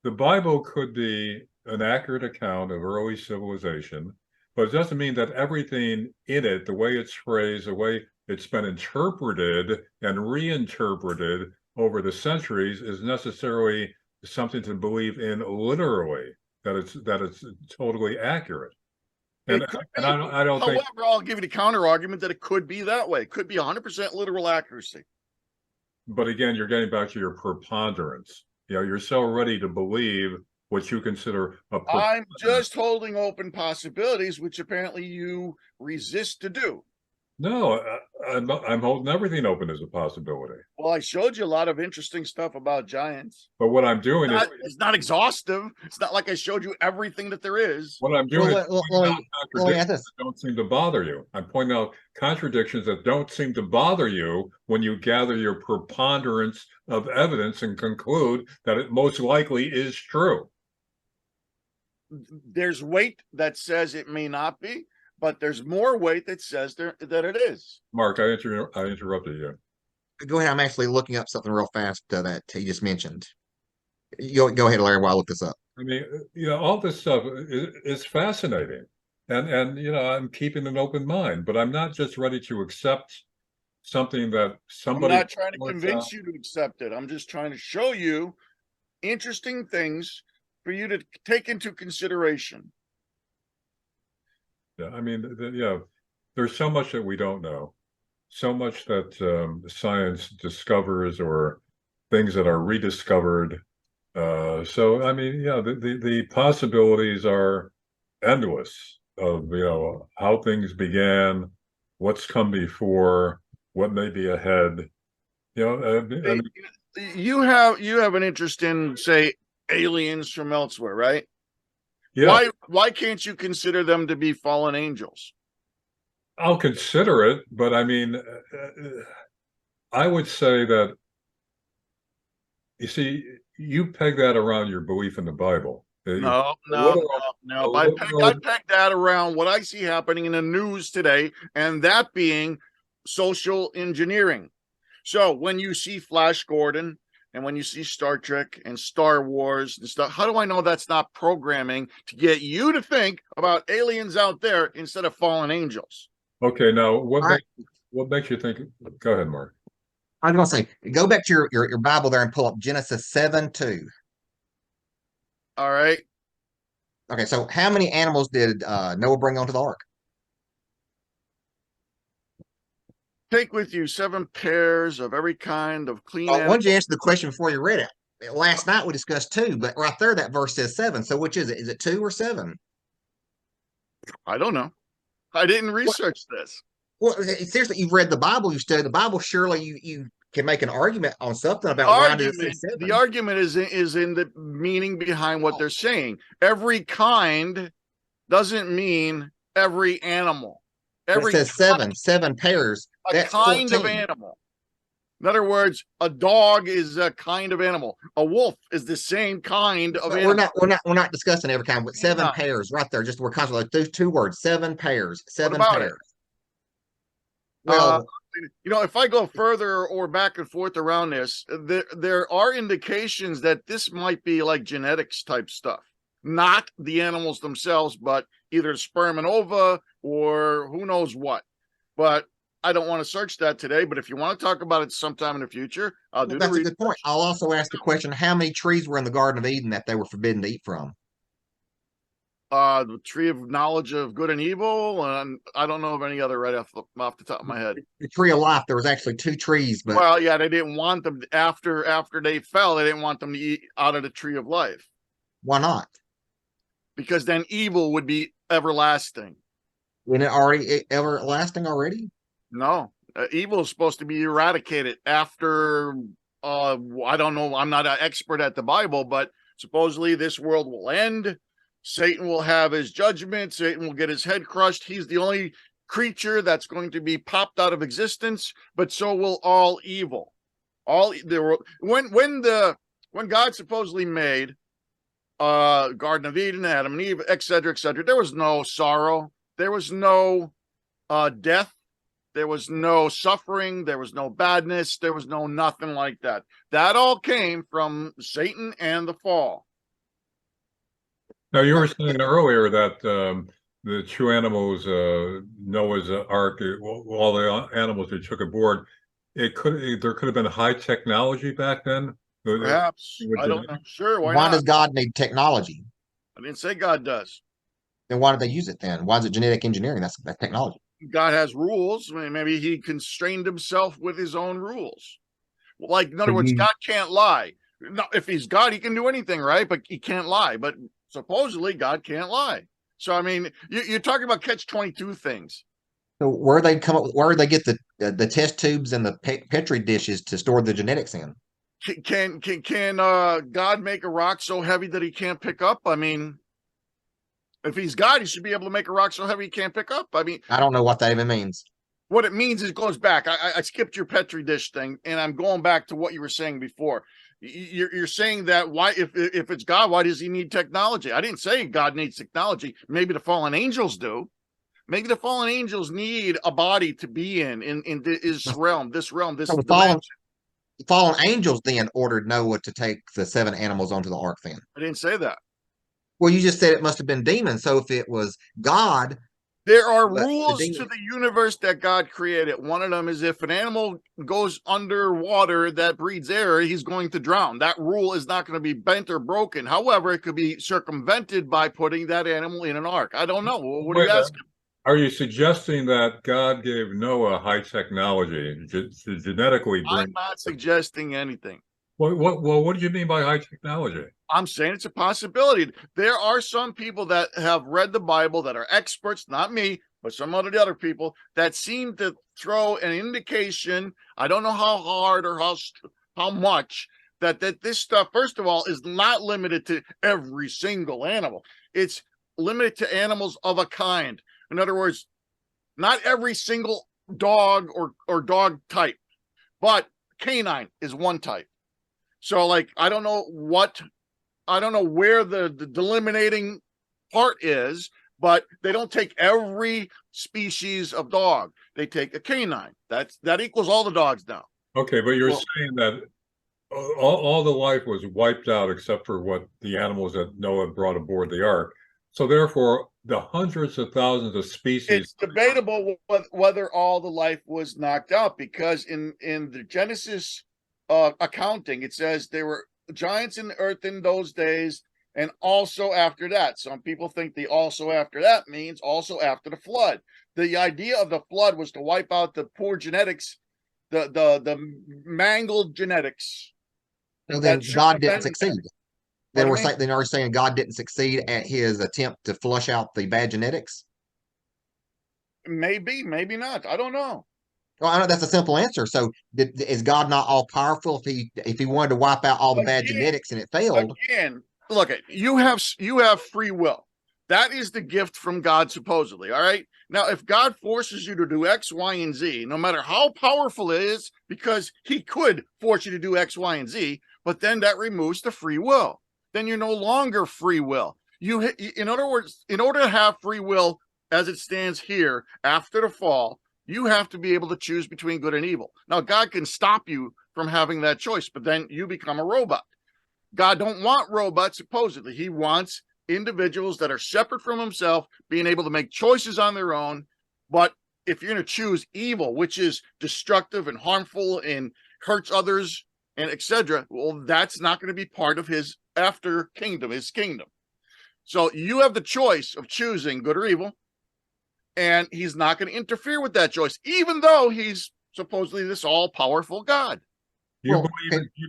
The Bible could be an accurate account of early civilization, but it doesn't mean that everything in it, the way it's phrased, the way it's been interpreted and reinterpreted over the centuries, is necessarily something to believe in literally, that it's totally accurate. And It could and be. I don't think. However, I'll give you the counter argument that it could be that way. It could be 100% literal accuracy. But again, you're getting back to your preponderance. You're so ready to believe what you consider a I'm just holding open possibilities, which apparently you resist to do. No, I'm holding everything open as a possibility. Well, I showed you a lot of interesting stuff about giants. But what I'm doing is It's not exhaustive. It's not like I showed you everything that there is. what I'm doing is pointing out contradictions this. that don't seem to bother you. I'm pointing out contradictions that don't seem to bother you when you gather your preponderance of evidence and conclude that it most likely is true. There's weight that says it may not be, but there's more weight that says that it is. Mark, I interrupted you. Go ahead. I'm actually looking up something real fast that he just mentioned. Go ahead, Larry, while I look this up. I mean, all this stuff is fascinating, and I'm keeping an open mind, but I'm not just ready to accept something that somebody. I'm not trying to convince you to accept it. I'm just trying to show you interesting things for you to take into consideration. Yeah, I mean, there's so much that we don't know, so much that science discovers or things that are rediscovered. So I mean, the possibilities are endless of how things began, what's come before, what may be ahead. I mean, You have an interest in, say, aliens from elsewhere, right? yeah, Why can't you consider them to be fallen angels? I'll consider it, but I mean, I would say that, you see, you peg that around your belief in the Bible. No. I peg that around what I see happening in the news today, and that being social engineering. So when you see Flash Gordon and when you see Star Trek and Star Wars and stuff, how do I know that's not programming to get you to think about aliens out there instead of fallen angels? Okay, now what makes you think? Go ahead, Mark. I was going to say, go back to your Bible there and pull up Genesis 7:2. All right. Okay, so how many animals did Noah bring onto the ark? Take with you 7 pairs of every kind of clean Why animal. don't you answer the question before you read it? Last night we discussed 2, but right there that verse says 7. So which is it? Is it 2 or 7? I don't know. I didn't research this. Well, seriously, you've read the Bible, you studied the Bible. Surely you can make an argument on something about why did it say 7. The argument is in the meaning behind what they're saying. Every kind doesn't mean every animal. It Every says seven pairs. a That's kind of 14. animal. In other words, a dog is a kind of animal. A wolf is the same kind of But animal. we're not discussing every kind, but seven Not. pairs right there. Just we're constantly like those two words, seven pairs, What seven about it? pairs. Well, If I go further or back and forth around this, there are indications that this might be like genetics type stuff, not the animals themselves, but either sperm and ova or who knows what. But I don't want to search that today. But if you want to talk about it sometime in the future, I'll do the that's a research. good point. I'll also ask the question: how many trees were in the Garden of Eden that they were forbidden to eat from? The tree of knowledge of good and evil, and I don't know of any other right off the top of my head. The tree of life. There was actually two trees, but Well, yeah, they didn't want them after they fell. They didn't want them to eat out of the tree of life why not? because then evil would be everlasting. Isn't it already everlasting already? No, evil is supposed to be eradicated after. I don't know. I'm not an expert at the Bible, but supposedly this world will end. Satan will have his judgment. Satan will get his head crushed. He's the only creature that's going to be popped out of existence, but so will all evil. All there when God supposedly made Garden of Eden, Adam and Eve, etc., there was no sorrow, there was no death, there was no suffering, there was no badness, there was no nothing like that. That all came from Satan and the fall. Now, you were saying earlier that the two animals, Noah's Ark, all the animals they took aboard, there could have been high technology back then. Perhaps. I don't know. Sure, why Why not? does God need technology? I didn't say God does. Then why do they use it then? Why is it genetic engineering? That's technology. God has rules. I mean, maybe he constrained himself with his own rules. Like, in other words, God can't lie. No, if he's God, he can do anything, right? But he can't lie. But supposedly God can't lie. So, I mean, you're talking about catch-22 things. So where they come up, where they get the test tubes and the petri dishes to store the genetics in? Can God make a rock so heavy that he can't pick up? I mean, if he's God, he should be able to make a rock so heavy he can't pick up. I mean, I don't know what that even means. What it means is it goes back. I skipped your petri dish thing, and I'm going back to what you were saying before. You're saying that why, if it's God, why does he need technology? I didn't say God needs technology. Maybe the fallen angels do. Maybe the fallen angels need a body to be in this realm, this So the fallen angels then ordered Noah to take the 7 animals onto the ark then. I didn't say that. Well, you just said it must have been demons. So if it was God, there are rules to the universe that God created. One of them is if an animal goes underwater that breathes air, he's going to drown. That rule is not going to be bent or broken. However, it could be circumvented by putting that animal in an ark. I don't know. What are you asking? Are you suggesting that God gave Noah high technology to genetically bring? I'm not suggesting anything. Well, what do you mean by high technology? I'm saying it's a possibility. There are some people that have read the Bible that are experts, not me, but some of the other people that seem to throw an indication. I don't know how hard or how much that this stuff, first of all, is not limited to every single animal. It's limited to animals of a kind. In other words, not every single dog or dog type, but canine is one type. So, like, I don't know where the delimiting part is, but they don't take every species of dog. They take a canine. That equals all the dogs now. Okay, but you're saying that all the life was wiped out except for what the animals that Noah brought aboard the ark. So therefore, the hundreds of thousands of species. It's debatable whether all the life was knocked out, because in the Genesis accounting, it says there were giants in the earth in those days, and also after that. Some people think the also after that means also after the flood. The idea of the flood was to wipe out the poor genetics, the mangled genetics. So then God didn't succeed. Then we're saying God didn't succeed at his attempt to flush out the bad genetics. Maybe not. I don't know. Well, I know that's a simple answer. So is God not all powerful if he wanted to wipe out all the bad genetics and it failed? Again, look, you have free will. That is the gift from God, supposedly. All right. Now, if God forces you to do X, Y, and Z, no matter how powerful it is, because he could force you to do X, Y, and Z, but then that removes the free will. Then you're no longer free will. In other words, in order to have free will as it stands here after the fall, you have to be able to choose between good and evil. Now, God can stop you from having that choice, but then you become a robot. God don't want robots, supposedly. He wants individuals that are separate from himself, being able to make choices on their own. But if you're going to choose evil, which is destructive and harmful and hurts others and etc., well, that's not going to be part of his after kingdom, his kingdom. So you have the choice of choosing good or evil, and he's not going to interfere with that choice, even though he's supposedly this all-powerful God. You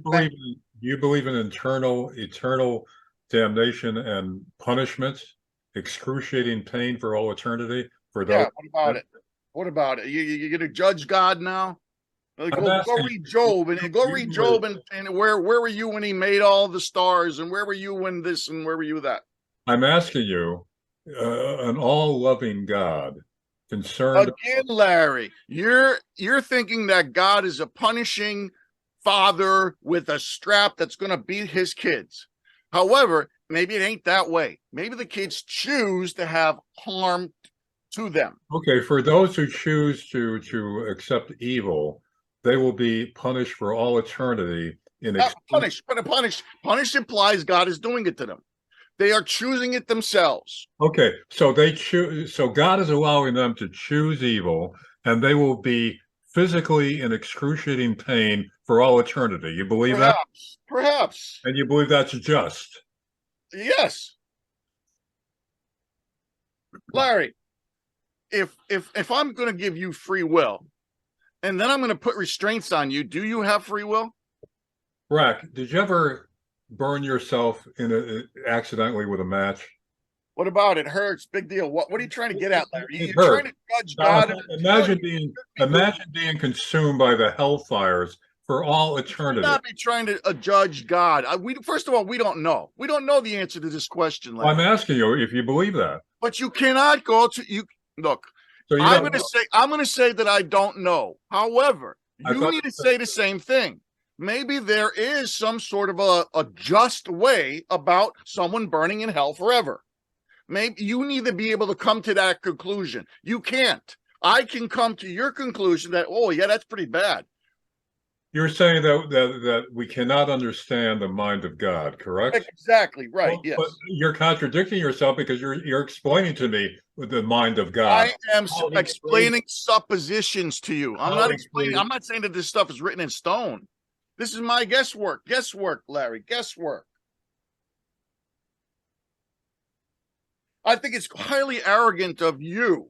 believe in eternal damnation and punishment, excruciating pain for all eternity for those. Yeah, what about it? What about it? You're going to judge God now? Go read Job and go read Job and where were you when he made all the stars, and where were you when this, and where were you that? I'm asking you, an all-loving God concerned again, Larry. You're thinking that God is a punishing father with a strap that's going to beat his kids. However, maybe it ain't that way. Maybe the kids choose to have harm to them. Okay, for those who choose to accept evil, they will be punished for all eternity. Punish implies God is doing it to them. They are choosing it themselves. Okay, so they choose. So God is allowing them to choose evil, and they will be physically in excruciating pain for all eternity. You believe that? Perhaps. And you believe that's just? Yes. Larry, if I'm going to give you free will, and then I'm going to put restraints on you, do you have free will? Brack, did you ever burn yourself accidentally with a match? What about it? Hurts, big deal. What are you trying to get at, Larry? You're trying to judge God. Imagine being consumed by the hellfires for all eternity. Not be trying to judge God. First of all, we don't know. We don't know the answer to this question, Larry. Well, I'm asking you if you believe that. But you cannot go to you. Look, so I'm going to say that I don't know. However, you need to say the same thing. Maybe there is some sort of a just way about someone burning in hell forever. Maybe you need to be able to come to that conclusion. You can't. I can come to your conclusion that, oh, yeah, that's pretty bad. You're saying that we cannot understand the mind of God, correct? Exactly right. Well, yes. But you're contradicting yourself because you're explaining to me the mind of God. I am explaining suppositions to you. I'm not explaining. I'm not saying that this stuff is written in stone. This is my guesswork. Guesswork, Larry. Guesswork. I think it's highly arrogant of you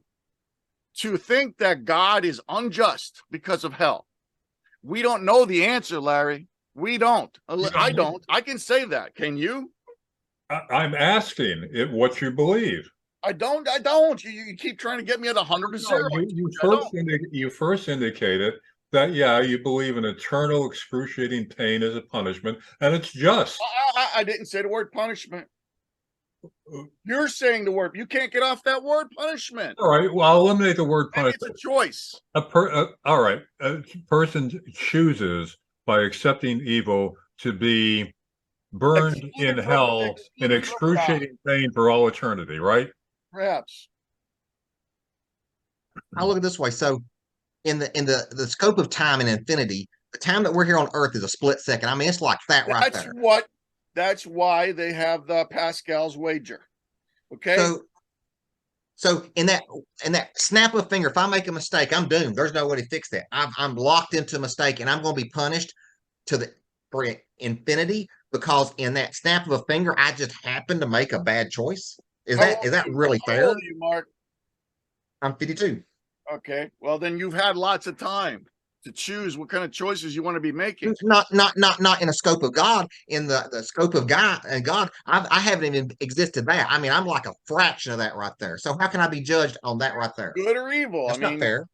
to think that God is unjust because of hell. We don't know the answer, Larry. We don't. I don't. I can say that. Can you? I'm asking what you believe. I don't. You keep trying to get me at 100 to 0. You first indicated that, yeah, you believe in eternal excruciating pain as a punishment, and it's just. I didn't say the word punishment. You're saying the word. You can't get off that word punishment. All right. Well, I'll eliminate the word punishment. It's a choice. All right. A person chooses by accepting evil to be burned in hell in excruciating pain for all eternity, right? Perhaps. I'll look at it this way. So in the scope of time and infinity, the time that we're here on Earth is a split second. I mean, it's like that right there. That's why they have the Pascal's wager. Okay. So in that snap of a finger, if I make a mistake, I'm doomed. There's no way to fix that. I'm locked into a mistake, and I'm going to be punished for infinity because in that snap of a finger, I just happened to make a bad choice. Is that really fair? How old are you, Mark? I'm 52. Okay. Well, then you've had lots of time to choose what kind of choices you want to be making. Not in the scope of God. In the scope of God and God, I haven't even existed that. I mean, I'm like a fraction of that right there. So how can I be judged on that right there? Good or evil? That's not fair.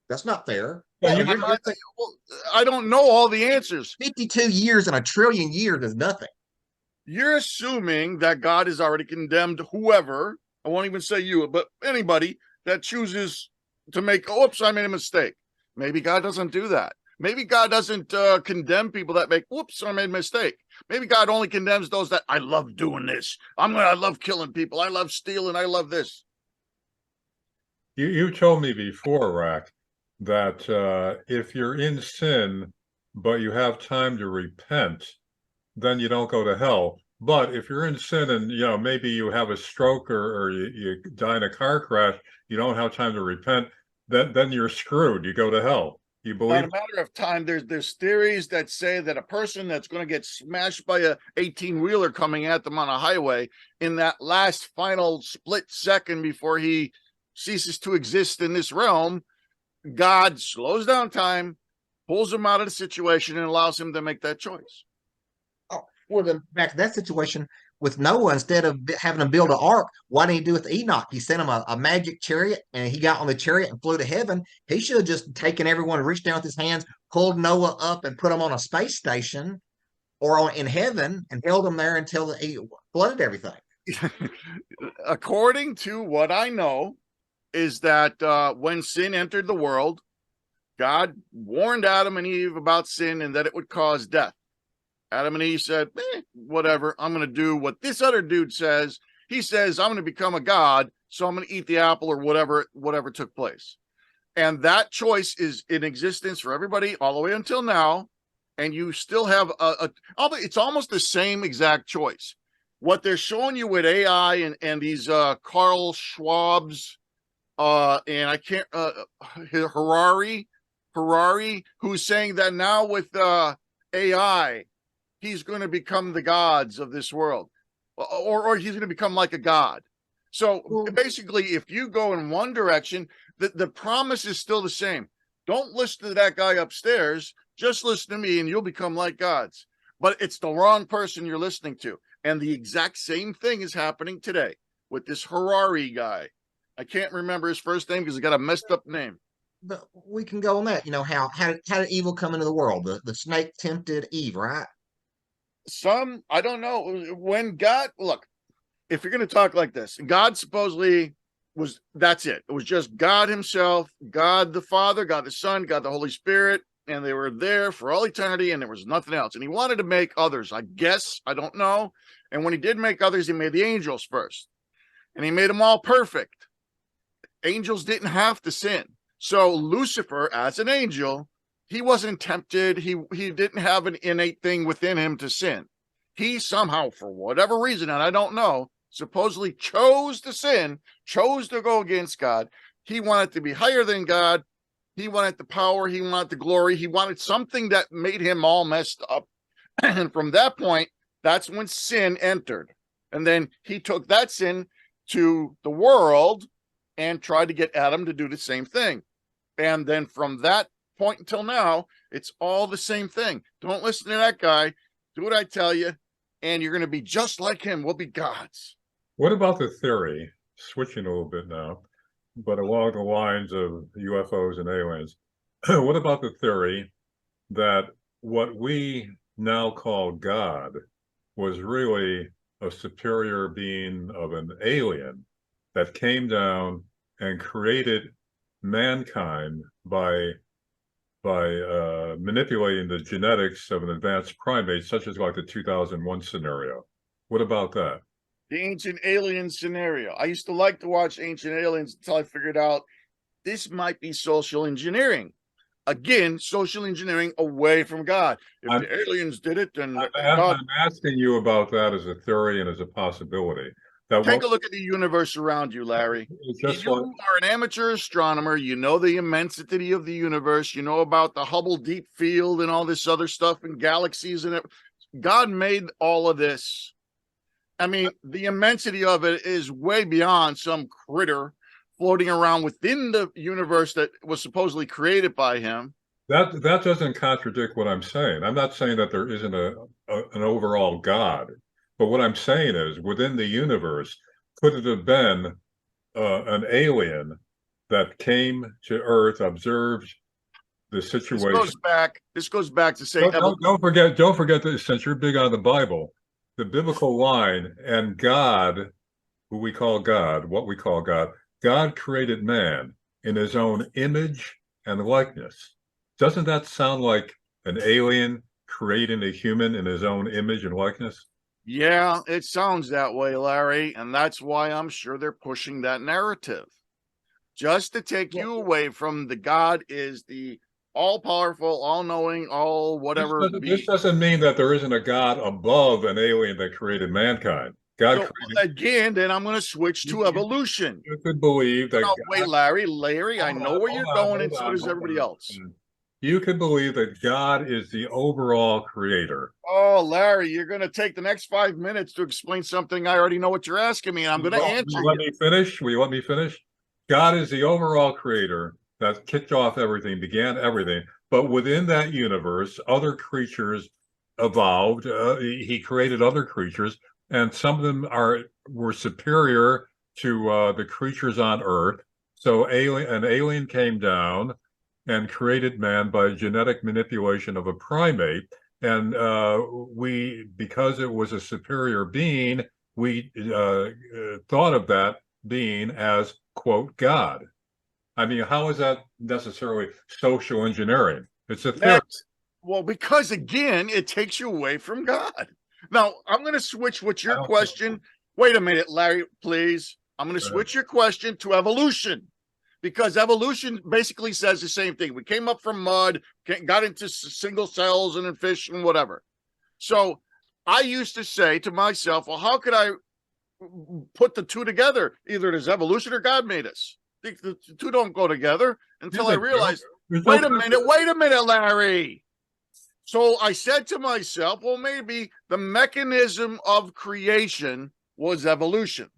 That's not fair. I don't know all the answers. 52 years and a trillion years is nothing. You're assuming that God has already condemned whoever I won't even say you, but anybody that chooses to make, oops, I made a mistake. Maybe God doesn't do that. Maybe God doesn't condemn people that make, whoops, I made a mistake. Maybe God only condemns those that, I love doing this. I love killing people. I love stealing. I love this. You told me before, Rack, that if you're in sin, but you have time to repent, then you don't go to hell. But if you're in sin and, maybe you have a stroke or you die in a car crash, you don't have time to repent, then you're screwed. You go to hell. You Not believe? a matter of time. There's theories that say that a person that's going to get smashed by a 18-wheeler coming at them on a highway, in that last final split second before he ceases to exist in this realm, God slows down time, pulls him out of the situation, and allows him to make that choice. Oh, well, then back to that situation with Noah, instead of having him build an ark, why didn't he do it with Enoch? He sent him a magic chariot, and he got on the chariot and flew to heaven. He should have just taken everyone and reached down with his hands, pulled Noah up, and put him on a space station or in heaven, and held him there until he flooded everything. According to what I know, is that when sin entered the world, God warned Adam and Eve about sin and that it would cause death. Adam and Eve said, whatever, I'm going to do what this other dude says. He says, I'm going to become a god, so I'm going to eat the apple or whatever took place. And that choice is in existence for everybody all the way until now. And you still have it's almost the same exact choice. What they're showing you with AI and these Carl Schwab's, and I can't, Harari, who's saying that now with AI, he's going to become the gods of this world, or he's going to become like a god. So basically, if you go in one direction, the promise is still the same. Don't listen to that guy upstairs. Just listen to me and you'll become like gods. But it's the wrong person you're listening to. And the exact same thing is happening today with this Harari guy. I can't remember his first name because he got a messed up name. But we can go on that. How did evil come into the world? The snake tempted Eve, right? I don't know. When God, look, if you're going to talk like this, God supposedly that's it. It was just God himself, God the Father, God the Son, God the Holy Spirit, and they were there for all eternity, and there was nothing else. And he wanted to make others, I guess. I don't know. And when he did make others, he made the angels first. And he made them all perfect. Angels didn't have to sin. So Lucifer, as an angel, he wasn't tempted. He didn't have an innate thing within him to sin. He somehow, for whatever reason, and I don't know, supposedly chose to sin, chose to go against God. He wanted to be higher than God. He wanted the power. He wanted the glory. He wanted something that made him all messed up. And from that point, that's when sin entered. And then he took that sin to the world and tried to get Adam to do the same thing. And then from that point until now, it's all the same thing. Don't listen to that guy. Do what I tell you, and you're going to be just like him. We'll be gods. What about the theory, switching a little bit now, but along the lines of UFOs and aliens, what about the theory that what we now call God was really a superior being of an alien that came down and created mankind by manipulating the genetics of an advanced primate, such as like the 2001 scenario? What about that? The Ancient Alien scenario. I used to like to watch Ancient Aliens until I figured out this might be social engineering. Again, social engineering away from God. If the aliens did it, then I'm asking you about that as a theory and as a possibility. Take a look at the universe around you, Larry. You are an amateur astronomer. You know the immensity of the universe. You know about the Hubble Deep Field and all this other stuff and galaxies and it. God made all of this. I mean, the immensity of it is way beyond some critter floating around within the universe that was supposedly created by him. That doesn't contradict what I'm saying. I'm not saying that there isn't an overall God. But what I'm saying is, within the universe, could it have been an alien that came to Earth, observed the situation? This goes back to say. Don't forget that since you're big on the Bible, the biblical line, and God who we call God, what we call God, God created man in his own image and likeness. Doesn't that sound like an alien creating a human in his own image and likeness? Yeah, it sounds that way, Larry, and that's why I'm sure they're pushing that narrative. Just to take you away from the God is the all-powerful, all-knowing, all whatever This being. doesn't mean that there isn't a God above an alien that created mankind. God So created, again, then I'm going to switch to evolution. you could believe that No, wait, God, Larry, I hold know on, where hold you're on, going, and hold so on, does hold everybody else. on. You could believe that God is the overall creator. Oh, Larry, you're going to take the next 5 minutes to explain something I already know what you're asking me, and I'm going to Well, answer let you. me finish. Will you let me finish? God is the overall creator that kicked off everything, began everything. But within that universe, other creatures evolved. He created other creatures, and some of them were superior to the creatures on Earth. So an alien came down and created man by genetic manipulation of a primate. And because it was a superior being, we thought of that being as, quote, God. I mean, how is that necessarily social engineering? It's a theory. Well, because again, it takes you away from God. Now, I'm going to switch with I your don't question. Wait a minute, Larry, please. I'm going to switch your question to evolution, because evolution basically says the same thing. We came up from mud, got into single cells and in fish and whatever. So I used to say to myself, well, how could I put the two together? Either it is evolution or God made us. The two don't go together until I realized, wait a minute, Larry. So I said to myself, well, maybe the mechanism of creation was evolution.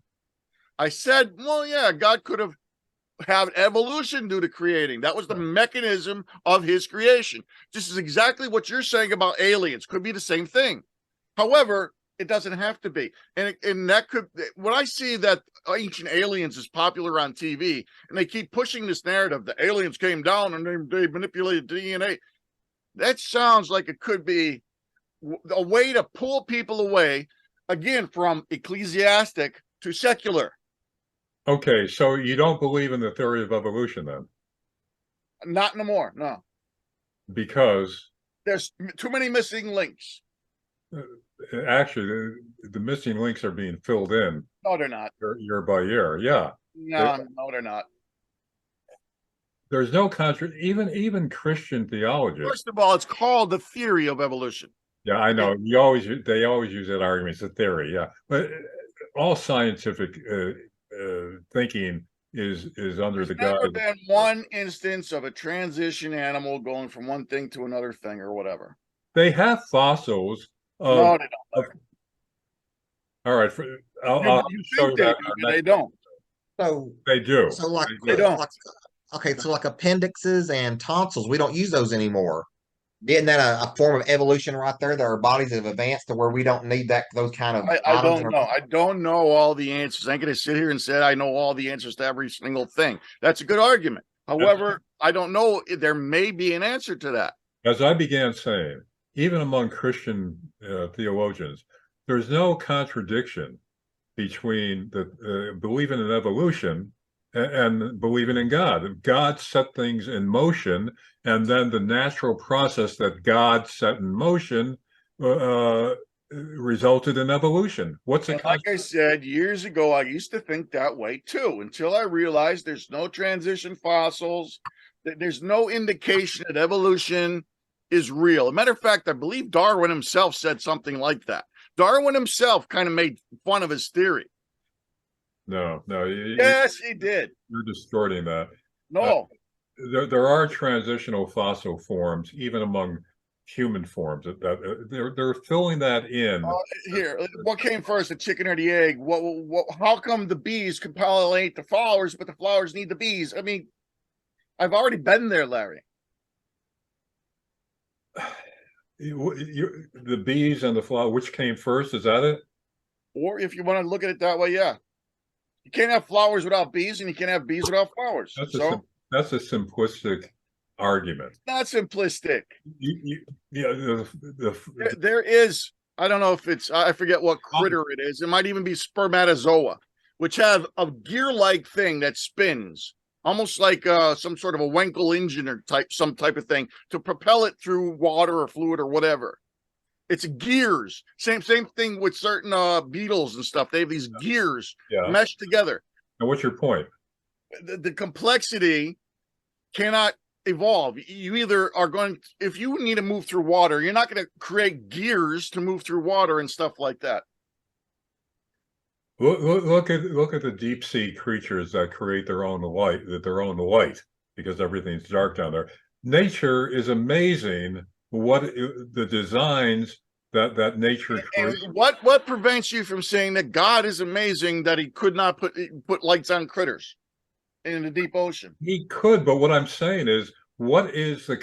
I said, well, yeah, God could have had evolution due to creating. That was the mechanism of his creation. This is exactly what you're saying about aliens. Could be the same thing. However, it doesn't have to be. And that could, when I see that Ancient Aliens is popular on TV and they keep pushing this narrative, the aliens came down and they manipulated DNA. That sounds like it could be a way to pull people away, again, from ecclesiastic to secular. Okay, so you don't believe in the theory of evolution then? Not no more. No, Because there's too many missing links. actually, the missing links are being filled in No, they're not. year by year. Yeah. No, they're not. There's no even Christian theologists. First of all, it's called the theory of evolution. Yeah, I know. They always use that argument. It's a theory. Yeah, but all scientific thinking is under There's the never guise. been one instance of a transition animal going from one thing to another thing or whatever. They have fossils. No, they don't. All right, I'll You show think you they that. do, they don't. So, They do. so like, They don't. okay, so like appendixes and tonsils, we don't use those anymore. Isn't that a form of evolution right there? There are bodies that have advanced to where we don't need those kind of I items. don't know. I don't know all the answers. I ain't going to sit here and say I know all the answers to every single thing. That's a good argument. However, I don't know. There may be an answer to that. As I began saying, even among Christian theologians, there's no contradiction between the believing in evolution and believing in God. God set things in motion, and then the natural process that God set in motion resulted in evolution. What's it? Like I said years ago, I used to think that way too, until I realized there's no transition fossils, that there's no indication that evolution is real. As a matter of fact, I believe Darwin himself said something like that. Darwin himself kind of made fun of his theory. No. Yes, he did. You're distorting that. No. There are transitional fossil forms, even among human forms. That they're filling that in. Here, what came first, the chicken or the egg? How come the bees can pollinate the flowers, but the flowers need the bees? I mean, I've already been there, Larry. The bees and the flower, which came first? Is that it? Or if you want to look at it that way, yeah. You can't have flowers without bees, and you can't have bees without flowers. That's a simplistic argument. Not simplistic. The There is, I don't know if it's, I forget what critter it is. It might even be spermatozoa. which have a gear-like thing that spins, almost like some sort of a Wankel engine or some type of thing to propel it through water or fluid or whatever. It's gears. Same thing with certain beetles and stuff. They have these gears Yeah. meshed together. And what's your point? The complexity cannot evolve. You either are going, if you need to move through water, you're not going to create gears to move through water and stuff like that. Look at the deep sea creatures that create their own light because everything's dark down there. Nature is amazing. What the designs that nature creates. And what prevents you from saying that God is amazing that he could not put lights on critters in the deep ocean? He could, but what I'm saying is, what is the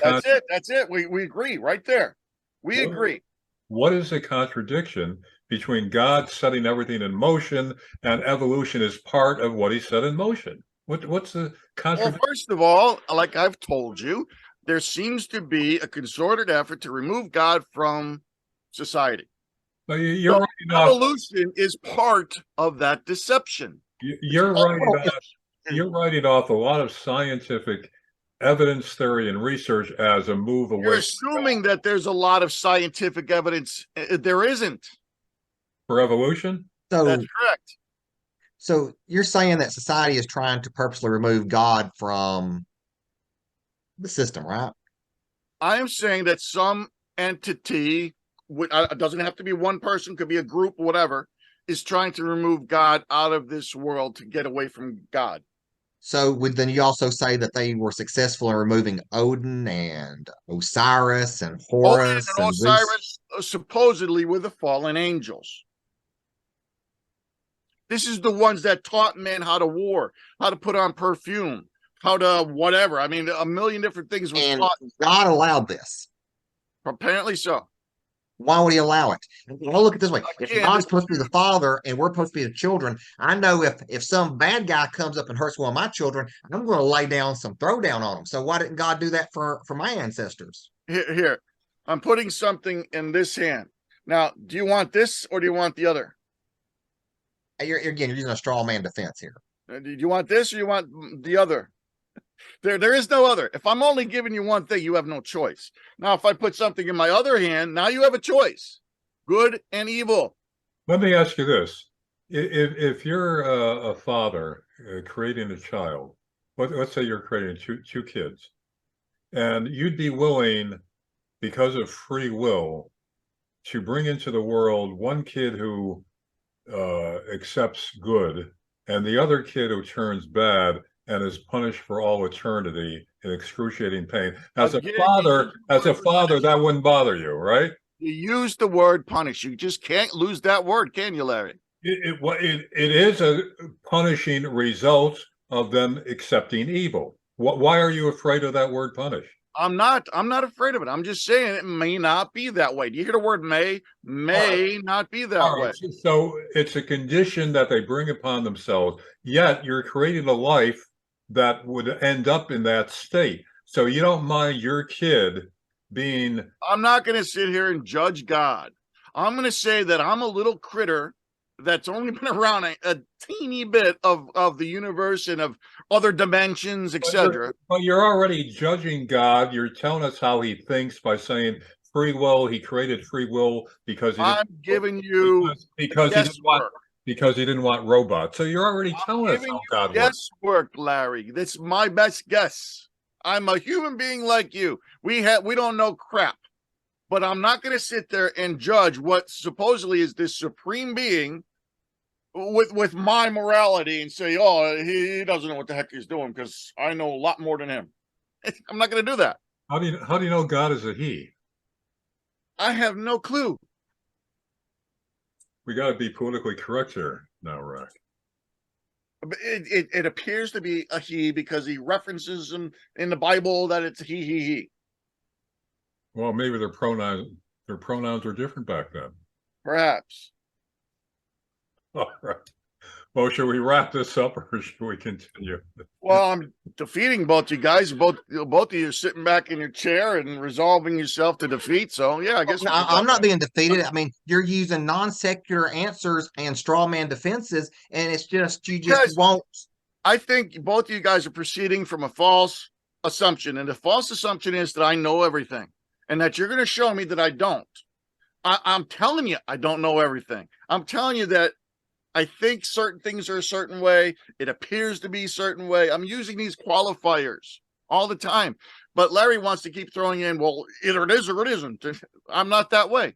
That's it. We agree right there. We agree. What is the contradiction between God setting everything in motion and evolution is part of what he set in motion? What's the contradiction? Well, first of all, like I've told you, there seems to be a concerted effort to remove God from society. So you're right. Evolution is part of that deception. You're writing off a lot of scientific evidence, theory, and research as a move away. You're assuming that there's a lot of scientific evidence. There isn't. For evolution? So that's correct. So you're saying that society is trying to purposely remove God from the system, right? I am saying that some entity, it doesn't have to be one person, could be a group, whatever, is trying to remove God out of this world to get away from God. So then you also say that they were successful in removing Odin and Osiris and Horus and Osiris Zeus. Supposedly were the fallen angels. This is the ones that taught men how to war, how to put on perfume, how to whatever. I mean, a million different things was taught. God allowed this. Apparently so. Why would he allow it? Well, look at it this way. If God's supposed to be the father and we're supposed to be the children, I know if some bad guy comes up and hurts one of my children, I'm going to lay down some throwdown on him. So why didn't God do that for my ancestors? Here, I'm putting something in this hand. Now, do you want this or do you want the other? You're using a straw man defense here. Do you want this or you want the other? There is no other. If I'm only giving you one thing, you have no choice. Now, if I put something in my other hand, now you have a choice, good and evil. Let me ask you this. If you're a father creating a child, let's say you're creating two kids, and you'd be willing, because of free will, to bring into the world one kid who accepts good and the other kid who turns bad and is punished for all eternity in excruciating pain. As a father, that wouldn't bother you, right? You use the word punish. You just can't lose that word, can you, Larry? It is a punishing result of them accepting evil. Why are you afraid of that word punish? I'm not afraid of it. I'm just saying it may not be that way. Do you hear the word may not be that way? So it's a condition that they bring upon themselves, yet you're creating a life that would end up in that state. So you don't mind your kid being... I'm not going to sit here and judge God. I'm going to say that I'm a little critter that's only been around a teeny bit of the universe and of other dimensions, etc. But you're already judging God. You're telling us how he thinks by saying free will. He created free will because I'm giving you because he didn't want robots. So you're already telling us how God works. Guesswork, Larry. That's my best guess. I'm a human being like you. We don't know crap. But I'm not going to sit there and judge what supposedly is this supreme being with my morality and say, oh, he doesn't know what the heck he's doing because I know a lot more than him. I'm not going to do that. How do you know God is a he? I have no clue. We got to be politically correct here now, Rick. It appears to be a he because he references him in the Bible that it's he. Well, maybe their pronouns were different back then. Perhaps. All right. Well, should we wrap this up or should we continue? Well, defeating both you guys. Both of you sitting back in your chair and resolving yourself to defeat. So yeah, I guess No, I'm not being defeated. I mean, you're using non-secular answers and straw man defenses, and it's just you just Guys, won't. I think both of you guys are proceeding from a false assumption, and the false assumption is that I know everything, and that you're going to show me that I don't. I'm telling you, I don't know everything. I'm telling you that I think certain things are a certain way. It appears to be a certain way. I'm using these qualifiers all the time. But Larry wants to keep throwing in, well, either it is or it isn't. I'm not that way.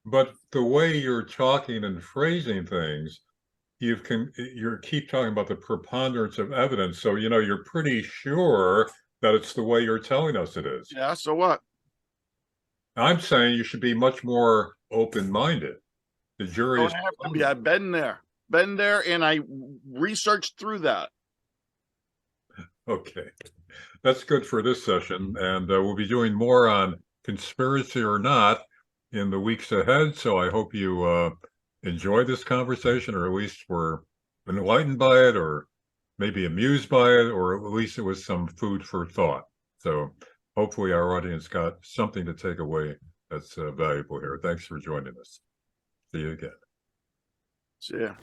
But the way you're talking and phrasing things, you keep talking about the preponderance of evidence. So, you're pretty sure that it's the way you're telling us it is. Yeah, so what? I'm saying you should be much more open-minded. The jury Don't is have to be. I've been there, and I researched through that. okay. That's good for this session, and we'll be doing more on conspiracy or not in the weeks ahead. So I hope you enjoy this conversation, or at least were enlightened by it, or maybe amused by it, or at least it was some food for thought. So hopefully our audience got something to take away that's valuable here. Thanks for joining us. See you again. See ya.